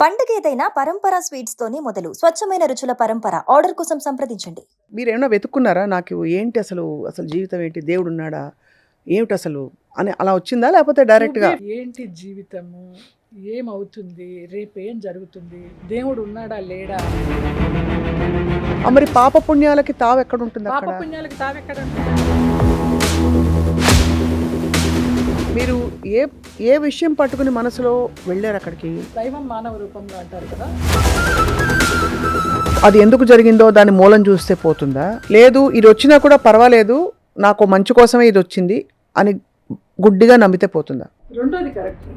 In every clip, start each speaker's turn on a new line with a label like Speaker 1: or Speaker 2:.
Speaker 1: పండుగ ఏదైనా పరంపర స్వీట్స్ తోనే మొదలు. స్వచ్ఛమైన రుచుల పరంపర. ఆర్డర్ కోసం సంప్రదించండి.
Speaker 2: మీరేమైనా వెతుక్కున్నారా? నాకు ఏంటి అసలు జీవితం ఏంటి? దేవుడున్నాడా? ఏమిటసలు అని అలా వచ్చిందా? లేకపోతే డైరెక్ట్‌గా
Speaker 3: ఏంటి జీవితము, ఏమవుతుంది, రేపేం జరుగుతుంది, దేవుడు ఉన్నాడా లేడా,
Speaker 2: మరి పాప పుణ్యాలకి తావెక్కడుంటుంది
Speaker 3: పాప
Speaker 2: అక్కడ?
Speaker 3: పుణ్యాలకు తావెక్కడ.
Speaker 2: మీరు ఏ ఏ విషయం పట్టుకుని మనసులో వెళ్ళారు అక్కడికి?
Speaker 3: దైవం మానవ రూపంలో అంటారు కదా.
Speaker 2: అది ఎందుకు జరిగిందో దాని మూలం చూస్తే పోతుందా? లేదు ఇది వచ్చినా కూడా పర్వాలేదు, నాకు మంచి కోసమే ఇది వచ్చింది అని గుడ్డిగా నమ్మితే పోతుందా?
Speaker 3: రెండోది కరెక్ట్,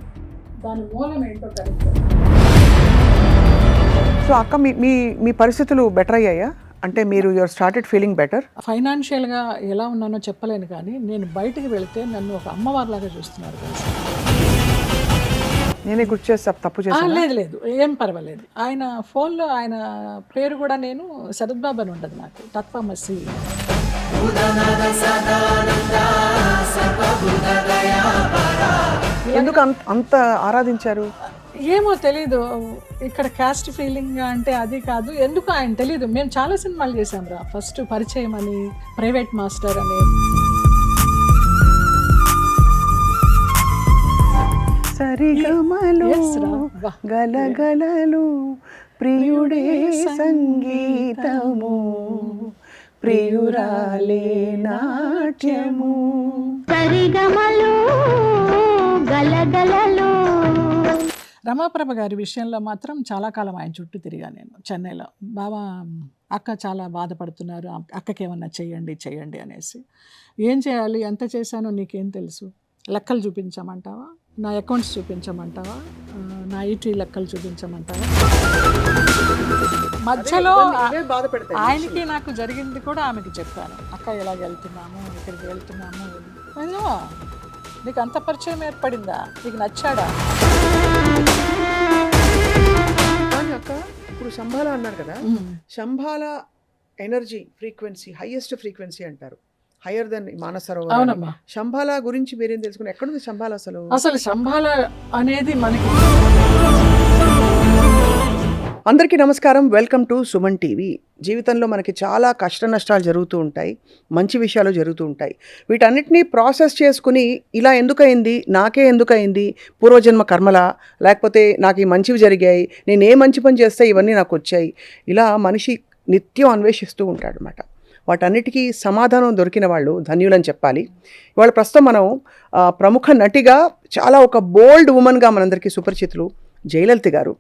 Speaker 3: దాని మూలం ఏంటో కరెక్ట్.
Speaker 2: సో అక్క మీ మీ మీ పరిస్థితులు బెటర్ అయ్యాయా? అంటే మీరు యువర్ స్టార్టెడ్ ఫీలింగ్ బెటర్?
Speaker 3: ఫైనాన్షియల్గా ఎలా ఉన్నానో చెప్పలేను, కానీ నేను బయటికి వెళ్తే నన్ను ఒక అమ్మవారిలాగా చూస్తున్నారు తెలుసా.
Speaker 2: నేనే గుర్తు చేస్తా తప్పు చేశానా?
Speaker 3: లేదు లేదు, ఏం పర్వాలేదు. ఆయన ఫోన్లో ఆయన పేరు కూడా నేను శరత్ బాబు అని ఉండదు, నాకు తత్వమసి.
Speaker 2: ఎందుకు అంత ఆరాధించారు?
Speaker 3: ఏమో తెలీదు, ఇక్కడ కాస్ట్ ఫీలింగ్ అంటే అది కాదు, ఎందుకు ఆయన తెలీదు. మేము చాలా సినిమాలు చేసాం రా. ఫస్ట్ పరిచయం అని, ప్రైవేట్ మాస్టర్ అని.
Speaker 2: సరిగమలు
Speaker 3: Yes రా, వా.
Speaker 2: గలగలలు ప్రియుడే సంగీతము ప్రియురాలే నాట్యము.
Speaker 4: సరిగమలు గలగలలు.
Speaker 3: రమాప్రభ గారి విషయంలో మాత్రం చాలా కాలం ఆయన చుట్టూ తిరిగా నేను చెన్నైలో. బాబా అక్క చాలా బాధపడుతున్నారు, అక్కకి ఏమన్నా చెయ్యండి చెయ్యండి అనేసి. ఏం చేయాలి, ఎంత చేశానో నీకేం తెలుసు, లెక్కలు చూపించమంటావా, నా అకౌంట్స్ చూపించమంటావా, నా ఈటీ లెక్కలు చూపించమంటావా. మధ్యలో ఆయనకి నాకు జరిగింది కూడా ఆమెకి చెప్పాను. అక్క ఇలాగ వెళ్తున్నాము, ఇక్కడికి వెళ్తున్నాము. అయ్యో, నీకు అంత పరిచయం ఏర్పడిందా, నీకు నచ్చాడా.
Speaker 2: కానీ అక్క ఇప్పుడు శంభాల అన్నారు కదా, Shambhala energy frequency highest frequency అంటారు, హయ్యర్ దెన్ మానసరోవర్.
Speaker 3: అవునమ్మా.
Speaker 2: శంభాల గురించి మీరేం తెలుసుకుని? ఎక్కడుంది శంభాల అసలు?
Speaker 3: అసలు శంభాల అనేది మనకి.
Speaker 2: అందరికీ నమస్కారం, వెల్కమ్ టు సుమన్ టీవీ. జీవితంలో మనకి చాలా కష్ట నష్టాలు జరుగుతూ ఉంటాయి, మంచి విషయాలు జరుగుతూ ఉంటాయి. వీటన్నిటినీ ప్రాసెస్ చేసుకుని ఇలా ఎందుకయింది, నాకే ఎందుకయింది, పూర్వజన్మ కర్మలా, లేకపోతే నాకు ఈ మంచివి జరిగాయి, నేను ఏ మంచి పని చేస్తే ఇవన్నీ నాకు వచ్చాయి, ఇలా మనిషి నిత్యం అన్వేషిస్తూ ఉంటాడు అన్నమాట. వాటన్నిటికీ సమాధానం దొరికిన వాళ్ళు ధన్యులని చెప్పాలి. ఇవాళ ప్రస్తుతం మనం ప్రముఖ నటిగా చాలా ఒక బోల్డ్ ఉమెన్గా మనందరికీ సుపరిచితులు జయలలిత గారు.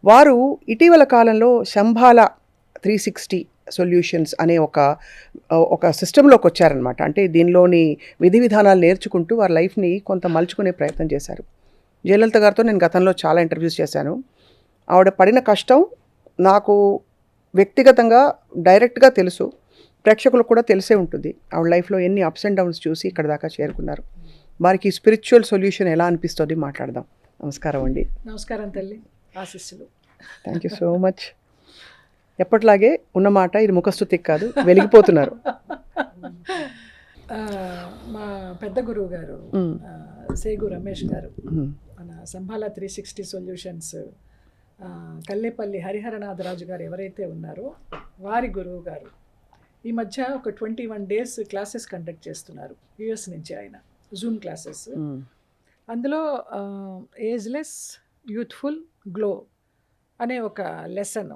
Speaker 2: వారు ఇటీవల కాలంలో శంభాల 360 సొల్యూషన్స్ అనే ఒక సిస్టంలోకి వచ్చారనమాట. అంటే దీనిలోని విధి విధానాలు నేర్చుకుంటూ వారి లైఫ్ని కొంత మలుచుకునే ప్రయత్నం చేశారు. జయలలిత గారితో నేను గతంలో చాలా ఇంటర్వ్యూస్ చేశాను. ఆవిడ పడిన కష్టం నాకు వ్యక్తిగతంగా డైరెక్ట్గా తెలుసు, ప్రేక్షకులకు కూడా తెలిసే ఉంటుంది. ఆవిడ లైఫ్లో ఎన్ని అప్స్ అండ్ డౌన్స్ చూసి ఇక్కడ దాకా చేరుకున్నారు. వారికి స్పిరిచువల్ సొల్యూషన్ ఎలా అనిపిస్తుంది మాట్లాడదాం. నమస్కారం అండి.
Speaker 3: నమస్కారం తల్లి, ఆశీస్సులు.
Speaker 2: Thank you so much. ఎప్పటిలాగే ఉన్నమాట, ఇది ముఖస్తుతికి కాదు, వెలిగిపోతున్నారు.
Speaker 3: మా పెద్ద గురువు గారు సేగు రమేష్ గారు మన శంభాల 360 సొల్యూషన్స్ కల్లేపల్లి హరిహరనాథరాజు గారు ఎవరైతే ఉన్నారో వారి గురువు గారు ఈ మధ్య ఒక 21 days క్లాసెస్ కండక్ట్ చేస్తున్నారు యుఎస్ నుంచి. ఆయన జూమ్ క్లాసెస్, అందులో ఏజ్లెస్ యూత్ఫుల్ గ్లో అనే ఒక లెసన్.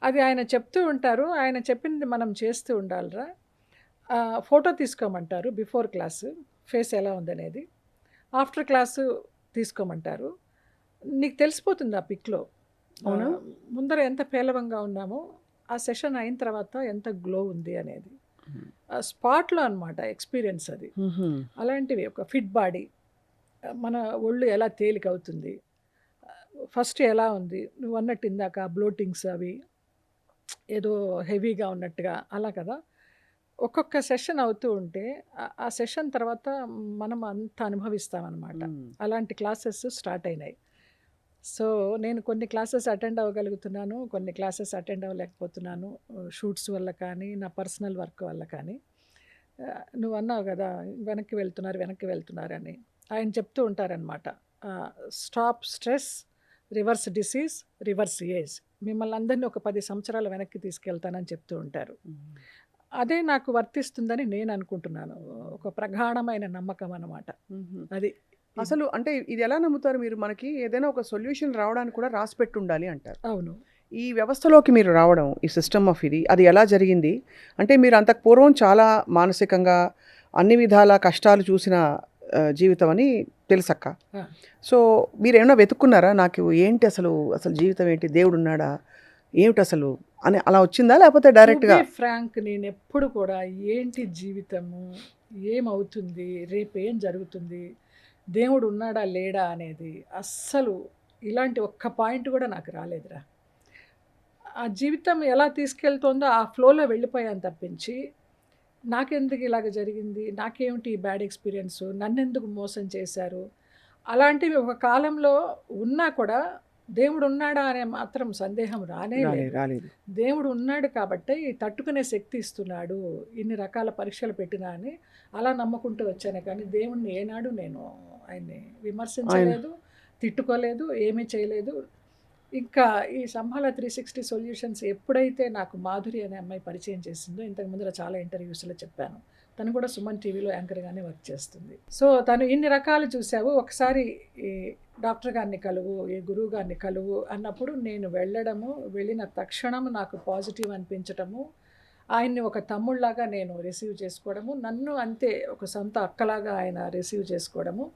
Speaker 3: అది ఆయన చెప్తూ ఉంటారు. ఆయన చెప్పింది మనం చేస్తూ ఉండాలిరా. ఫోటో తీసుకోమంటారు బిఫోర్ క్లాసు, ఫేస్ ఎలా ఉందనేది. ఆఫ్టర్ క్లాసు తీసుకోమంటారు. నీకు తెలిసిపోతుంది ఆ పిక్లో ముందర ఎంత పేలవంగా ఉన్నామో, ఆ సెషన్ అయిన తర్వాత ఎంత గ్లో ఉంది అనేది స్పాట్లో అనమాట ఎక్స్పీరియన్స్ అది. అలాంటివి ఒక ఫిట్ బాడీ, మన ఒళ్ళు ఎలా తేలిక అవుతుంది, ఫస్ట్ ఎలా ఉంది నువ్వు అన్నట్టు ఇందాక బ్లోటింగ్స్ అవి ఏదో హెవీగా ఉన్నట్టుగా అలా కదా. ఒక్కొక్క సెషన్ అవుతూ ఉంటే ఆ సెషన్ తర్వాత మనం అంత అనుభవిస్తామన్నమాట. అలాంటి క్లాసెస్ స్టార్ట్ అయినాయి. సో నేను కొన్ని క్లాసెస్ అటెండ్ అవ్వగలుగుతున్నాను, కొన్ని క్లాసెస్ అటెండ్ అవ్వలేకపోతున్నాను, షూట్స్ వల్ల కానీ నా పర్సనల్ వర్క్ వల్ల కానీ. నువ్వు అన్నావు కదా వెనక్కి వెళ్తున్నారు అని, ఆయన చెప్తూ ఉంటారనమాట, stop stress, reverse disease, reverse age. మిమ్మల్ని అందరినీ ఒక 10 సంవత్సరాల వెనక్కి తీసుకెళ్తానని చెప్తూ ఉంటారు. అదే నాకు వర్తిస్తుందని నేను అనుకుంటున్నాను. ఒక ప్రగాఢమైన నమ్మకం అన్నమాట. అది.
Speaker 2: అసలు అంటే ఇది ఎలా నమ్ముతారు మీరు? మనకి ఏదైనా ఒక సొల్యూషన్ రావడానికి కూడా రాసిపెట్టి ఉండాలి అంటారు.
Speaker 3: అవును.
Speaker 2: ఈ వ్యవస్థలోకి మీరు రావడం, ఈ సిస్టమ్ ఆఫ్ ఇది, అది ఎలా జరిగింది? అంటే మీరు అంతకు పూర్వం చాలా మానసికంగా అన్ని విధాల కష్టాలు చూసిన జీవితం అని తెలుసక్క.
Speaker 3: ఆ.
Speaker 2: సో మీరేమైనా వెతుక్కున్నారా? నాకు ఏంటి అసలు జీవితం ఏంటి, దేవుడు ఉన్నాడా, ఏమిటి అసలు అని అలా వచ్చిందా, లేకపోతే డైరెక్ట్గా?
Speaker 3: ఫ్రాంక్, నేను ఎప్పుడు కూడా ఏంటి జీవితము, ఏమవుతుంది, రేపు ఏం జరుగుతుంది, దేవుడు ఉన్నాడా లేడా అనేది అస్సలు ఇలాంటి ఒక్క పాయింట్ కూడా నాకు రాలేదురా. ఆ జీవితం ఎలా తీసుకెళ్తుందో ఆ ఫ్లోలో వెళ్ళిపోయాను తప్పించి, నాకెందుకు ఇలాగ జరిగింది, నాకేమిటి ఈ బ్యాడ్ ఎక్స్పీరియన్స్, నన్నెందుకు మోసం చేశారు, అలాంటివి ఒక కాలంలో ఉన్నా కూడా దేవుడు ఉన్నాడా అనే మాత్రం సందేహం
Speaker 2: రాలేదు.
Speaker 3: దేవుడు ఉన్నాడు కాబట్టి తట్టుకునే శక్తి ఇస్తున్నాడు, ఇన్ని రకాల పరీక్షలు పెట్టినా అని అలా నమ్ముకుంటూ వచ్చాను. కానీ దేవుణ్ణి ఏనాడు నేను ఆయన్ని విమర్శించలేదు, తిట్టుకోలేదు, ఏమీ చేయలేదు. ఇంకా ఈ సంభాల 360 సొల్యూషన్స్ ఎప్పుడైతే నాకు మాధురి అనే అమ్మాయి పరిచయం చేసిందో, ఇంతకు ముందర చాలా ఇంటర్వ్యూస్లో చెప్పాను, తను కూడా సుమన్ టీవీలో యాంకర్గానే వర్క్ చేస్తుంది. సో తను ఇన్ని రకాలు చూసావు, ఒకసారి ఈ డాక్టర్ గారిని కలువు, ఈ గురువు గారిని కలువు అన్నప్పుడు నేను వెళ్ళిన తక్షణం నాకు పాజిటివ్ అనిపించటము, ఆయన్ని ఒక తమ్ముళ్లాగా నేను రిసీవ్ చేసుకోవడము, నన్ను అంతే ఒక సొంత అక్కలాగా ఆయన రిసీవ్ చేసుకోవడము.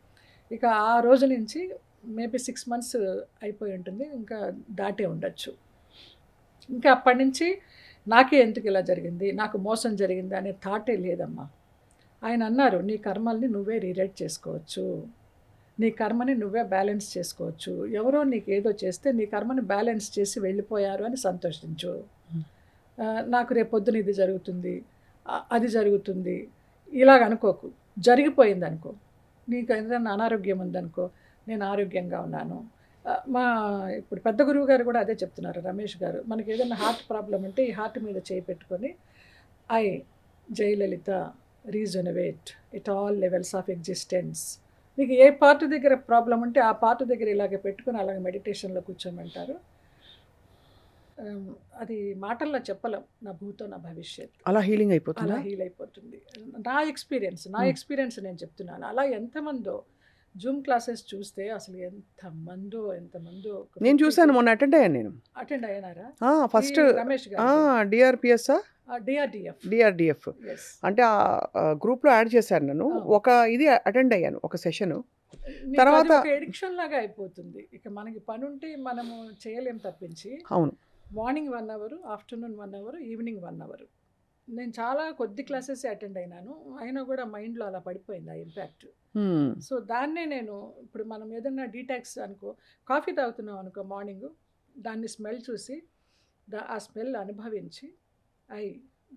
Speaker 3: ఇక ఆ రోజు నుంచి మేబీ 6 months అయిపోయి ఉంటుంది, ఇంకా దాటే ఉండొచ్చు. ఇంకా అప్పటి నుంచి నాకే ఎందుకు ఇలా జరిగింది, నాకు మోసం జరిగింది అనే థాటే లేదమ్మా. ఆయన అన్నారు, నీ కర్మల్ని నువ్వే రీరైట్ చేసుకోవచ్చు, నీ కర్మని నువ్వే బ్యాలెన్స్ చేసుకోవచ్చు, ఎవరో నీకు ఏదో చేస్తే నీ కర్మని బ్యాలెన్స్ చేసి వెళ్ళిపోయారు అని సంతోషించు. నాకు రేపొద్దున ఇది జరుగుతుంది, అది జరుగుతుంది ఇలాగ అనుకోకు, జరిగిపోయింది అనుకో. నీకు ఏదైనా అనారోగ్యం ఉందనుకో, నేను ఆరోగ్యంగా ఉన్నాను. ఇప్పుడు పెద్ద గురువు గారు కూడా అదే చెప్తున్నారు, రమేష్ గారు, మనకి ఏదైనా హార్ట్ ప్రాబ్లం ఉంటే ఈ హార్ట్ మీద చేయి పెట్టుకొని Jayalalitha rejuvenate it all levels of existence. మీకు ఏ పార్ట్ దగ్గర ప్రాబ్లం ఉంటే ఆ పార్ట్ దగ్గర ఇలాగే పెట్టుకొని అలాగే మెడిటేషన్లో కూర్చోమంటారు. అది మాటల్లో చెప్పలేం, నా భూతో నా భవిష్యత్.
Speaker 2: అలా హీలింగ్ అయిపోతుంది,
Speaker 3: అలా హీల్ అయిపోతుంది. నా ఎక్స్పీరియన్స్ నేను చెప్తున్నాను. అలా ఎంతమందో జూమ్ క్లాసెస్ చూస్తే అసలు ఎంతమందో.
Speaker 2: నేను చూసాను, మొన్న అటెండ్
Speaker 3: అయ్యానారా?
Speaker 2: ఫస్ట్
Speaker 3: రమేష్ గారు
Speaker 2: డిఆర్పిఎస్ డిఆర్డిఎఫ్
Speaker 3: Yes.
Speaker 2: అంటే ఆ గ్రూప్లో యాడ్ చేశారు నన్ను. ఒక ఇది అటెండ్ అయ్యాను, ఒక సెషన్.
Speaker 3: నీకు
Speaker 2: తర్వాత
Speaker 3: అది ఒక ఎడిక్షన్ లాగా అయిపోతుంది. ఇక మనకి పని ఉంటే మనము చేయలేం తప్పించి,
Speaker 2: అవును,
Speaker 3: morning 1 hour, afternoon 1 hour, evening 1 hour. నేను చాలా కొద్ది క్లాసెస్ అటెండ్ అయినాను, అయినా కూడా మైండ్లో అలా పడిపోయింది ఆ ఇంపాక్ట్. సో దాన్నే నేను ఇప్పుడు మనం ఏదన్నా డీటాక్స్ అనుకో, కాఫీ తాగుతున్నాం అనుకో మార్నింగ్, దాన్ని స్మెల్ చూసి ఆ స్మెల్ అనుభవించి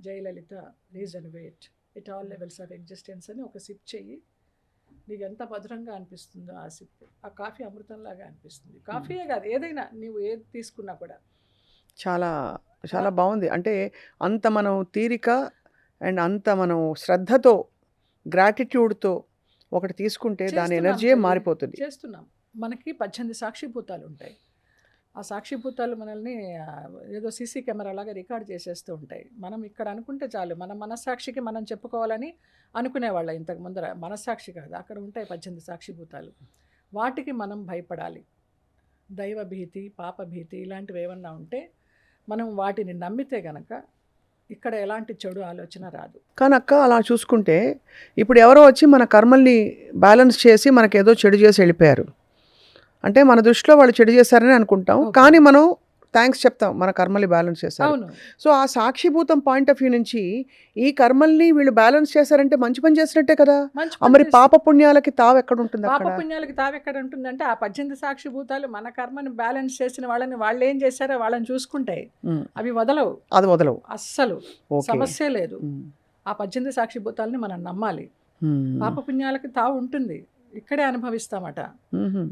Speaker 3: Jayalalitha rejuvenate it all levels of existence అని ఒక సిప్ చెయ్యి, నీకు ఎంత మధురంగా అనిపిస్తుందో ఆ సిప్. ఆ కాఫీ అమృతంలాగా అనిపిస్తుంది. కాఫీయే కాదు, ఏదైనా నీవు ఏది తీసుకున్నా కూడా
Speaker 2: చాలా చాలా బాగుంది. అంటే అంత మనం తీరిక అండ్ అంత మనం శ్రద్ధతో గ్రాటిట్యూడ్తో ఒకటి తీసుకుంటే దాని
Speaker 3: చేస్తున్నాం
Speaker 2: ఎనర్జీయే
Speaker 3: తల్లి,
Speaker 2: మారిపోతుంది.
Speaker 3: చేస్తున్నాం. మనకి 18 సాక్షిభూతాలు ఉంటాయి. ఆ సాక్షిభూతాలు మనల్ని ఏదో సీసీ కెమెరా లాగా రికార్డ్ చేసేస్తూ ఉంటాయి. మనం ఇక్కడ అనుకుంటే చాలు, మన మనస్సాక్షికి మనం చెప్పుకోవాలని అనుకునేవాళ్ళ ఇంతకు ముందర. మనస్సాక్షి కాదు, అక్కడ ఉంటాయి 18 సాక్షిభూతాలు. వాటికి మనం భయపడాలి. దైవభీతి, పాపభీతి ఇలాంటివి ఏమన్నా ఉంటే మనం వాటిని నమ్మితే గనక ఇక్కడ ఎలాంటి చెడు ఆలోచన రాదు.
Speaker 2: కానీ అక్క అలా చూసుకుంటే ఇప్పుడు ఎవరో వచ్చి మన కర్మల్ని బ్యాలెన్స్ చేసి మనకేదో చెడు చేసి వెళ్ళిపోయారు అంటే మన దృష్టిలో వాళ్ళు చెడు చేశారని అనుకుంటాం. కానీ మనం థ్యాంక్స్ చెప్తాం, మన కర్మల్ని బ్యాలెన్స్ చేశారు.
Speaker 3: అవును.
Speaker 2: సో ఆ సాక్షిభూతం పాయింట్ ఆఫ్ వ్యూ నుంచి ఈ కర్మల్ని వీళ్ళు బ్యాలెన్స్ చేశారంటే మంచి పని చేసినట్టే కదా.
Speaker 3: మంచి
Speaker 2: మరి పాప పుణ్యాలకి తావు ఎక్కడ ఉంటుంది?
Speaker 3: పాప
Speaker 2: అక్కడ
Speaker 3: పుణ్యాలకి తావెక్కడ ఉంటుందంటే ఆ 18 సాక్షిభూతాలు మన కర్మని బ్యాలెన్స్ చేసిన వాళ్ళని వాళ్ళు ఏం చేశారో వాళ్ళని చూసుకుంటాయి, అవి వదలవు,
Speaker 2: అది వదలవు
Speaker 3: అస్సలు.
Speaker 2: ఓకే.
Speaker 3: సమస్య లేదు. ఆ 18 సాక్షిభూతాలని మనం నమ్మాలి. పాప పుణ్యాలకి తావు ఉంటుంది, ఇక్కడే అనుభవిస్తామట.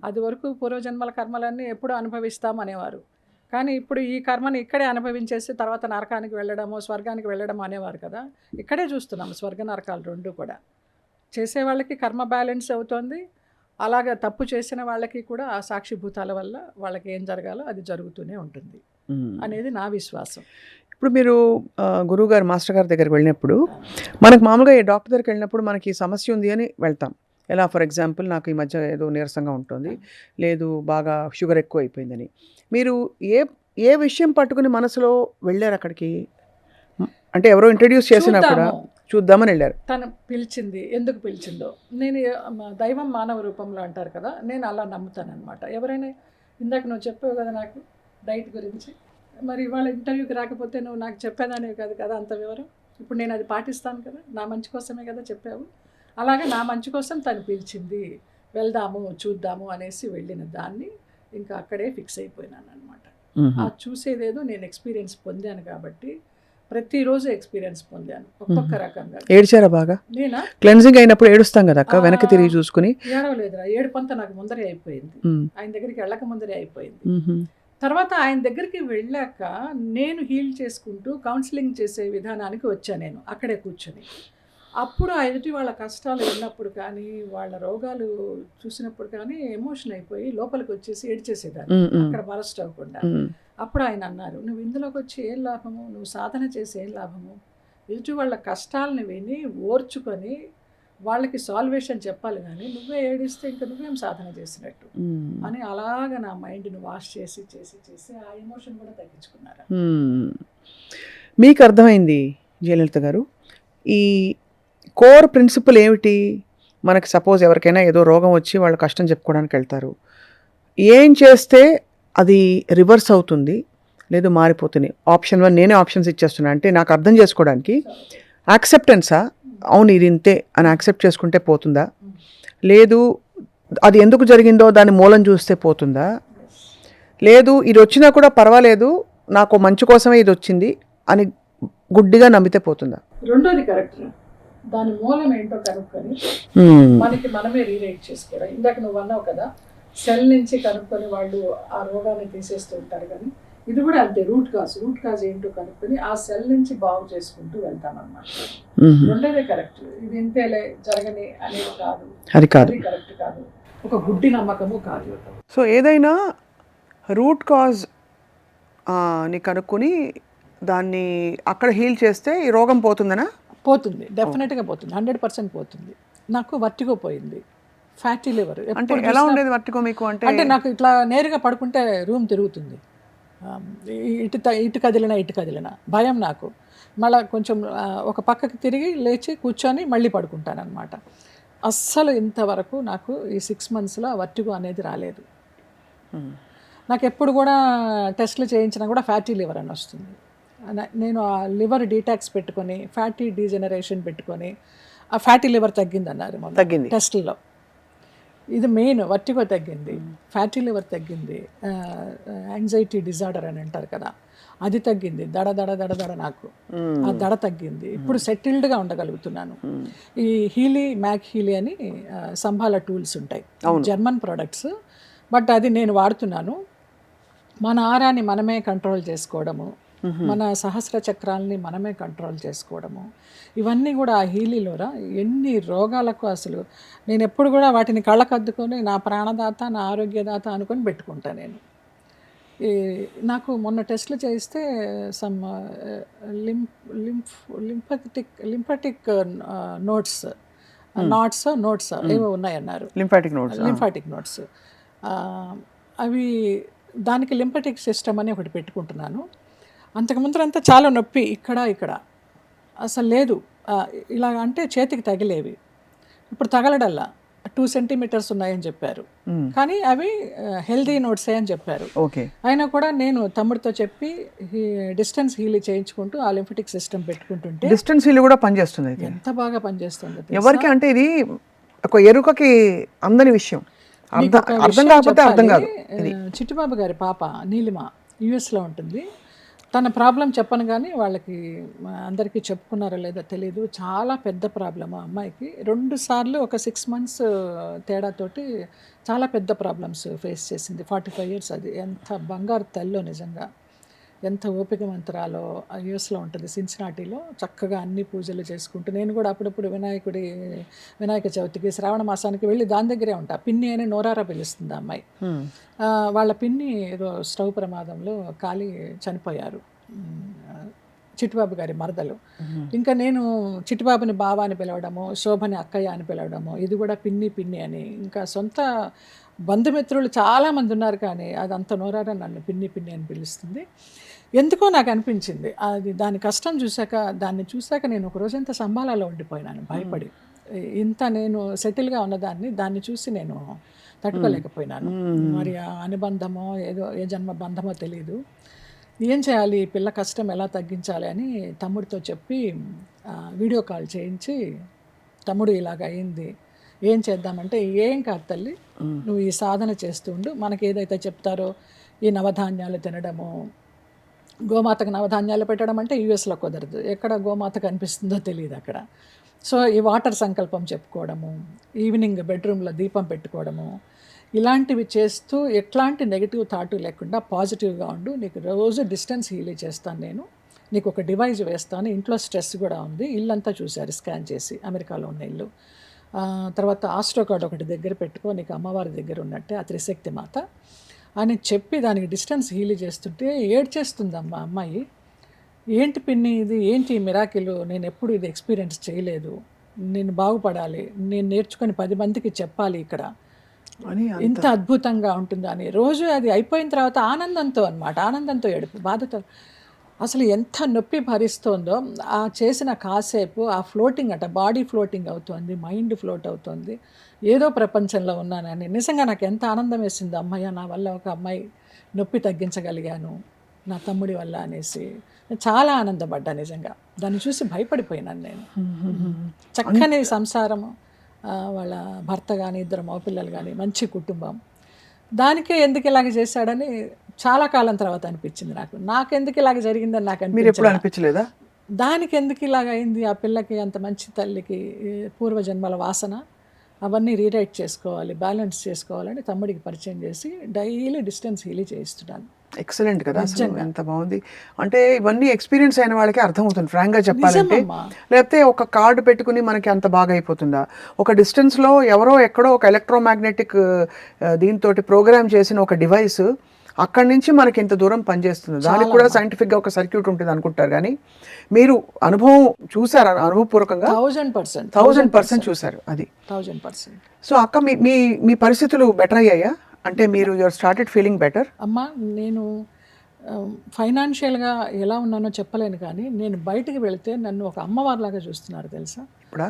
Speaker 3: అది వరకు పూర్వజన్మల కర్మలన్నీ ఎప్పుడూ అనుభవిస్తాం అనేవారు. కానీ ఇప్పుడు ఈ కర్మని ఇక్కడే అనుభవించేసి తర్వాత నరకానికి వెళ్ళడము, స్వర్గానికి వెళ్ళడము అనేవారు కదా. ఇక్కడే చూస్తున్నాము స్వర్గ నరకాలు రెండు కూడా. చేసేవాళ్ళకి కర్మ బ్యాలెన్స్ అవుతోంది, అలాగా తప్పు చేసిన వాళ్ళకి కూడా ఆ సాక్షిభూతాల వల్ల వాళ్ళకి ఏం జరగాలో అది జరుగుతూనే ఉంటుంది అనేది నా విశ్వాసం.
Speaker 2: ఇప్పుడు మీరు గురువుగారు మాస్టర్ గారి దగ్గరికి వెళ్ళినప్పుడు మనకు మామూలుగా ఈ డాక్టర్ దగ్గరికి వెళ్ళినప్పుడు మనకి ఈ సమస్య ఉంది అని వెళ్తాం. ఎలా ఫర్ ఎగ్జాంపుల్ నాకు ఈ మధ్య ఏదో నీరసంగా ఉంటుంది, లేదు బాగా షుగర్ ఎక్కువ అయిపోయిందని. మీరు ఏ విషయం పట్టుకుని మనసులో వెళ్ళారు అక్కడికి? అంటే ఎవరో ఇంట్రడ్యూస్ చేసినా కూడా చూద్దామని వెళ్ళారు.
Speaker 3: తను పిలిచింది, ఎందుకు పిలిచిందో. నేను దైవం మానవ రూపంలో అంటారు కదా, నేను అలా నమ్ముతాను అనమాట. ఎవరైనా ఇందాక నువ్వు చెప్పావు కదా నాకు డైట్ గురించి, మరి ఇవాళ ఇంటర్వ్యూకి రాకపోతే నువ్వు నాకు చెప్పేదానివి కాదు కదా అంత వివరం. ఇప్పుడు నేను అది పాటిస్తాను కదా, నా మంచి కోసమే కదా చెప్పావు. అలాగే నా మంచి కోసం తను పిలిచింది, వెళ్దాము చూద్దాము అనేసి వెళ్ళిన దాన్ని ఇంకా అక్కడే ఫిక్స్ అయిపోయినాను అనమాట. ఆ చూసేదేదో నేను ఎక్స్పీరియన్స్ పొందాను కాబట్టి ప్రతిరోజు ఎక్స్పీరియన్స్ పొందాను ఒక్కొక్క రకంగా.
Speaker 2: ఏడ్చారా బాగా?
Speaker 3: నేనా?
Speaker 2: క్లెన్జింగ్ అయినప్పుడు ఏడుస్తాం కదా అక్క, వెనక్కి తిరిగి చూసుకుని.
Speaker 3: ఏడవలేదురా, ఏడుపంతా నాకు ముందరే అయిపోయింది, ఆయన దగ్గరికి వెళ్ళక ముందరే అయిపోయింది. తర్వాత ఆయన దగ్గరికి వెళ్ళాక నేను హీల్ చేసుకుంటూ కౌన్సిలింగ్ చేసే విధానానికి వచ్చాను నేను అక్కడే కూర్చొని. అప్పుడు ఆ ఎదుటి వాళ్ళ కష్టాలు విన్నప్పుడు కానీ వాళ్ళ రోగాలు చూసినప్పుడు కానీ ఎమోషన్ అయిపోయి లోపలికి వచ్చేసి ఏడ్చేసేదాన్ని అక్కడ బరస్ట్ అవ్వకుండా. అప్పుడు ఆయన అన్నారు, నువ్వు ఇందులోకి వచ్చి ఏం లాభము, నువ్వు సాధన చేసి ఏం లాభము, ఎదుటి వాళ్ళ కష్టాలను విని ఓర్చుకొని వాళ్ళకి సాల్వేషన్ చెప్పాలి కానీ నువ్వే ఏడిస్తే ఇంకా నువ్వేం సాధన చేసినట్టు అని అలాగ నా మైండ్ని వాష్ చేసి చేసి చేసి ఆ ఎమోషన్ కూడా తగ్గించుకున్నారు.
Speaker 2: మీకు అర్థమైంది జయలలిత గారు, ఈ కోర్ ప్రిన్సిపల్ ఏమిటి? మనకి సపోజ్ ఎవరికైనా ఏదో రోగం వచ్చి వాళ్ళు కష్టం చెప్పుకోవడానికి వెళ్తారు, ఏం చేస్తే అది రివర్స్ అవుతుంది లేదు మారిపోతుంది? ఆప్షన్ 1 నేనే ఆప్షన్స్ ఇచ్చేస్తున్నా, అంటే నాకు అర్థం చేసుకోవడానికి యాక్సెప్టెన్సా, అవును ఇది ఇంతే అని యాక్సెప్ట్ చేసుకుంటే పోతుందా, లేదు అది ఎందుకు జరిగిందో దాని మూలం చూస్తే పోతుందా, లేదు ఇది వచ్చినా కూడా పర్వాలేదు నాకు మంచి కోసమే ఇది వచ్చింది అని గుడ్డిగా నమ్మితే పోతుందా?
Speaker 3: రెండోది కరెక్ట్, దాని మూలం ఏంటో కనుక్కొని మనకి మనమే రీరైట్ చేసుకోవడం. ఇందాక నువ్వు అన్నావు కదా, సెల్ నుంచి కనుక్కొని వాళ్ళు ఆ రోగాన్ని తీసేస్తూ ఉంటారు, కానీ ఇది కూడా అంతే. రూట్ కాజ్ ఏంటో కనుక్కొని ఆ సెల్ నుంచి బాగు చేసుకుంటూ వెళ్తామన్నమాట. రెండోదే కరెక్ట్, ఇది ఇంతేలే జరగని అనేది కాదు, అది కరెక్ట్ కాదు, ఒక గుడ్డి నమ్మకము కాదు.
Speaker 2: సో ఏదైనా రూట్ కాజ్ ని కనుక్కొని దాన్ని అక్కడ హీల్ చేస్తే ఈ రోగం పోతుందనా?
Speaker 3: పోతుంది, డెఫినెట్గా పోతుంది, 100% పోతుంది. నాకు వర్టిగో పోయింది, ఫ్యాటీ లివర్.
Speaker 2: అంటే ఎలా ఉండేది వర్టిగో మీకు? అంటే
Speaker 3: నాకు ఇట్లా నేరుగా పడుకుంటే రూమ్ తిరుగుతుంది, ఇటు కదిలినా భయం నాకు. మళ్ళీ కొంచెం ఒక పక్కకి తిరిగి లేచి కూర్చొని మళ్ళీ పడుకుంటాను అనమాట. అస్సలు ఇంతవరకు నాకు ఈ 6 monthsలో వర్టిగో అనేది రాలేదు. నాకు ఎప్పుడు కూడా టెస్టులు చేయించినా కూడా ఫ్యాటీ లివర్ అని వస్తుంది. నేను ఆ లివర్ డీటాక్స్ పెట్టుకొని ఫ్యాటీ డీజెనరేషన్ పెట్టుకొని ఆ ఫ్యాటీ లివర్ తగ్గిందన్నారు
Speaker 2: తగ్గింది
Speaker 3: టెస్టుల్లో. ఇది మెయిన్, వర్టిగో తగ్గింది, ఫ్యాటీ లివర్ తగ్గింది, యాంగ్జైటీ డిజార్డర్ అని అంటారు కదా అది తగ్గింది, దడ నాకు ఆ దడ తగ్గింది. ఇప్పుడు సెటిల్డ్గా ఉండగలుగుతున్నాను. ఈ మ్యాక్ హీలీ అని సంభాల టూల్స్ ఉంటాయి, జర్మన్ ప్రొడక్ట్స్, బట్ అది నేను వాడుతున్నాను. మన ఆరాన్ని మనమే కంట్రోల్ చేసుకోవడము, మన సహస్ర చక్రాలని మనమే కంట్రోల్ చేసుకోవడము, ఇవన్నీ కూడా ఆ హీలీలోరా ఎన్ని రోగాలకు అసలు నేను ఎప్పుడు కూడా వాటిని కళ్ళకద్దుకొని నా ప్రాణదాత నా ఆరోగ్యదాత అనుకొని పెట్టుకుంటా నేను. నాకు మొన్న టెస్టులు చేయిస్తే సమ్ లింఫాటిక్ నోట్స్ ఏవో ఉన్నాయన్నారు, లింఫాటిక్ నోట్స్. అవి దానికి లింఫాటిక్ సిస్టమ్ అని ఒకటి పెట్టుకుంటున్నాను. అంతకుముందు అంతా చాలా నొప్పి ఇక్కడ అసలు లేదు, ఇలా అంటే చేతికి తగిలేవి, ఇప్పుడు తగలడల్లా 2 centimeters ఉన్నాయని చెప్పారు, కానీ అవి హెల్దీ నోట్సే అని చెప్పారు. అయినా కూడా నేను తమ్ముడితో చెప్పి డిస్టెన్స్ హీల్ చేయించుకుంటూ ఆ లింఫాటిక్ సిస్టమ్ పెట్టుకుంటుంటే
Speaker 2: డిస్టెన్స్ హీల్ కూడా పనిచేస్తుంది.
Speaker 3: ఎంత బాగా పనిచేస్తుంది
Speaker 2: ఎవరికి అంటే ఇది ఒక ఎరుకకి అందని విషయం, అర్థం కాకపోతే అర్థం కాదు.
Speaker 3: చిట్టుబాబు గారి పాప నీలిమ యుఎస్లో ఉంటుంది, తన ప్రాబ్లం చెప్పను కానీ వాళ్ళకి అందరికీ చెప్పుకున్నారో లేదో తెలియదు, చాలా పెద్ద ప్రాబ్లమ్ ఆ అమ్మాయికి. 2 సార్లు ఒక 6 months తేడాతోటి చాలా పెద్ద ప్రాబ్లమ్స్ ఫేస్ చేసింది. 45 years, అది ఎంత బంగారు తల్లో నిజంగా. ఎంత ఓపికవంతురాలో యుఎస్లో ఉంటుంది సిన్సినాటీలో, చక్కగా అన్ని పూజలు చేసుకుంటూ నేను కూడా అప్పుడప్పుడు వినాయక చవితికి శ్రావణ మాసానికి వెళ్ళి దాని దగ్గరే ఉంటా. పిన్ని అని నోరారా పిలుస్తుంది ఆ అమ్మాయి. వాళ్ళ పిన్ని ఏదో స్టవ్ ప్రమాదంలో కాలి చనిపోయారు, చిట్టిబాబు గారి మరదలు. ఇంకా నేను చిట్టిబాబుని బావ అని పిలవడము, శోభని అక్కయ్య అని పిలవడము, ఇది కూడా పిన్ని పిన్ని అని. ఇంకా సొంత బంధుమిత్రులు చాలామంది ఉన్నారు, కానీ అదంత నోరారా నన్ను పిన్ని పిన్ని అని పిలుస్తుంది. ఎందుకో నాకు అనిపించింది అది, దాని కష్టం దాన్ని చూశాక నేను ఒక రోజంతా సంబాలలో ఉండిపోయినాను భయపడి. ఇంత నేను సెటిల్గా ఉన్నదాన్ని దాన్ని చూసి నేను తట్టుకోలేకపోయినాను. మరి ఆ అనుబంధమో ఏదో ఏ జన్మ బంధమో తెలియదు. ఏం చేయాలి, ఈ పిల్ల కష్టం ఎలా తగ్గించాలి అని తమ్ముడితో చెప్పి వీడియో కాల్ చేయించి, తమ్ముడు ఇలాగ అయింది, ఏం చేద్దామంటే, ఏం కాదు తల్లి, నువ్వు ఈ సాధన చేస్తుండు, మనకి ఏదైతే చెప్తారో ఈ నవధాన్యాలు తినడము, గోమాతకు నవధాన్యాలు పెట్టడం అంటే యూఎస్లో కుదరదు, ఎక్కడ గోమాత కనిపిస్తుందో తెలియదు అక్కడ. సో ఈ వాటర్ సంకల్పం చెప్పుకోవడము, ఈవినింగ్ బెడ్రూమ్లో దీపం పెట్టుకోవడము, ఇలాంటివి చేస్తూ ఎట్లాంటి నెగిటివ్ థాట్ లేకుండా పాజిటివ్గా ఉండు, నీకు రోజు డిస్టెన్స్ హీల్ చేస్తాను, నేను నీకు ఒక డివైస్ వేస్తాను, ఇంట్లో స్ట్రెస్ కూడా ఉంది, ఇల్లంతా చూశారు స్కాన్ చేసి, అమెరికాలో ఉన్న ఇల్లు. తర్వాత ఆస్ట్రో కార్డ్ ఒకటి దగ్గర పెట్టుకో, నీకు అమ్మవారి దగ్గర ఉన్నట్టే ఆ త్రిశక్తి మాత అని చెప్పి దానికి డిస్టెన్స్ హీల్ చేస్తుంటే ఏడ్చేస్తుందమ్మా అమ్మాయి. ఏంటి పిన్ని ఇది, ఏంటి మిరాకిల్, నేను ఎప్పుడు ఇది ఎక్స్పీరియన్స్ చేయలేదు, నేను బాగుపడాలి, నేను నేర్చుకొని 10 మందికి చెప్పాలి ఇక్కడ, ఇంత అద్భుతంగా ఉంటుంది అని. రోజు అది అయిపోయిన తర్వాత ఆనందంతో అన్నమాట, ఆనందంతో ఏడుపు, బాధతో అసలు ఎంత నొప్పి భరిస్తోందో. ఆ చేసిన కాసేపు ఆ ఫ్లోటింగ్ అట, బాడీ ఫ్లోటింగ్ అవుతుంది, మైండ్ ఫ్లోట్ అవుతుంది, ఏదో ప్రపంచంలో ఉన్నానని. నిజంగా నాకు ఎంత ఆనందం వేసింది, అమ్మయ్య నా వల్ల ఒక అమ్మాయి నొప్పి తగ్గించగలిగాను నా తమ్ముడి వల్ల అనేసి చాలా ఆనందపడ్డా. నిజంగా దాన్ని చూసి భయపడిపోయినాను నేను. చక్కని సంసారము, వాళ్ళ భర్త కానీ, 2 మగపిల్లలు కానీ, మంచి కుటుంబం. దానికే ఎందుకు ఇలాగ చేశాడని చాలా కాలం తర్వాత అనిపించింది నాకు ఎందుకు ఇలాగ జరిగిందని నాకు
Speaker 2: అనిపించలేదా?
Speaker 3: దానికి ఎందుకు ఇలాగ అయింది, ఆ పిల్లకి అంత మంచి తల్లికి పూర్వజన్మల వాసన అవన్నీ రీరైట్ చేసుకోవాలి, బ్యాలెన్స్ చేసుకోవాలని తమ్ముడికి పరిచయం చేసి డైలీ డిస్టెన్స్ హీల్ చేయిస్తున్నాను.
Speaker 2: ఎక్సలెంట్ కదా, ఎంత బాగుంది. అంటే ఇవన్నీ ఎక్స్పీరియన్స్ అయిన వాళ్ళకి అర్థమవుతుంది ఫ్రాంక్గా చెప్పాలంటే. లేకపోతే ఒక కార్డు పెట్టుకుని మనకి అంత బాగా అయిపోతుందా? ఒక డిస్టెన్స్లో ఎవరో ఎక్కడో ఒక ఎలక్ట్రోమాగ్నెటిక్ దీంతో ప్రోగ్రామ్ చేసిన ఒక డివైస్ అక్కడి నుంచి మనకి ఇంత దూరం పనిచేస్తుంది. దానికి కూడా సైంటిఫిక్గా ఒక సర్క్యూట్ ఉంటుంది అనుకుంటారు, కానీ మీరు అనుభవం చూసారు, అనుభవపూర్వకంగా 1000% చూసారు. అది
Speaker 3: 1000%.
Speaker 2: సో అక్క మీ పరిస్థితులు బెటర్ అయ్యాయా? అంటే మీరు యువర్ స్టార్టెడ్ ఫీలింగ్ బెటర్?
Speaker 3: అమ్మా, నేను ఫైనాన్షియల్గా ఎలా ఉన్నానో చెప్పలేను, కానీ నేను బయటికి వెళితే నన్ను ఒక అమ్మవారిలాగా చూస్తున్నారు తెలుసా.
Speaker 2: ఇప్పుడా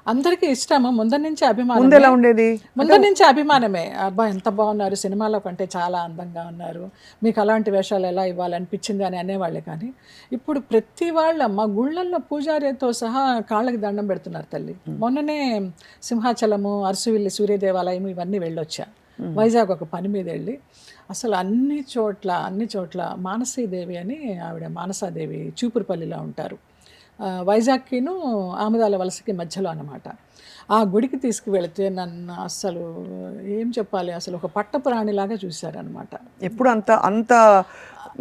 Speaker 3: అందరికీ ఇష్టము, ముందర నుంచి అభిమానం. ముందర నుంచి అభిమానమే, అబ్బా ఎంత బాగున్నారు, సినిమాలో కంటే చాలా అందంగా ఉన్నారు, మీకు అలాంటి వేషాలు ఎలా ఇవ్వాలనిపించింది అని అనేవాళ్ళే. కానీ ఇప్పుడు ప్రతి వాళ్ళమ్మ గుళ్ళల్లో పూజారితో సహా కాళ్ళకి దండం పెడుతున్నారు తల్లి. మొన్ననే సింహాచలము, అరసువిల్లి సూర్య దేవాలయం ఇవన్నీ వెళ్ళొచ్చా, వైజాగ్ ఒక పని మీద వెళ్ళి. అసలు అన్ని చోట్ల మానసీదేవి అని ఆవిడ, మానసాదేవి చూపురుపల్లిలో ఉంటారు, వైజాగ్కిను ఆముదాల వలసకి మధ్యలో అన్నమాట. ఆ గుడికి తీసుకువెళితే నన్ను అసలు ఏం చెప్పాలి, అసలు ఒక పట్టపురాణిలాగా చూశారనమాట.
Speaker 2: ఎప్పుడు అంత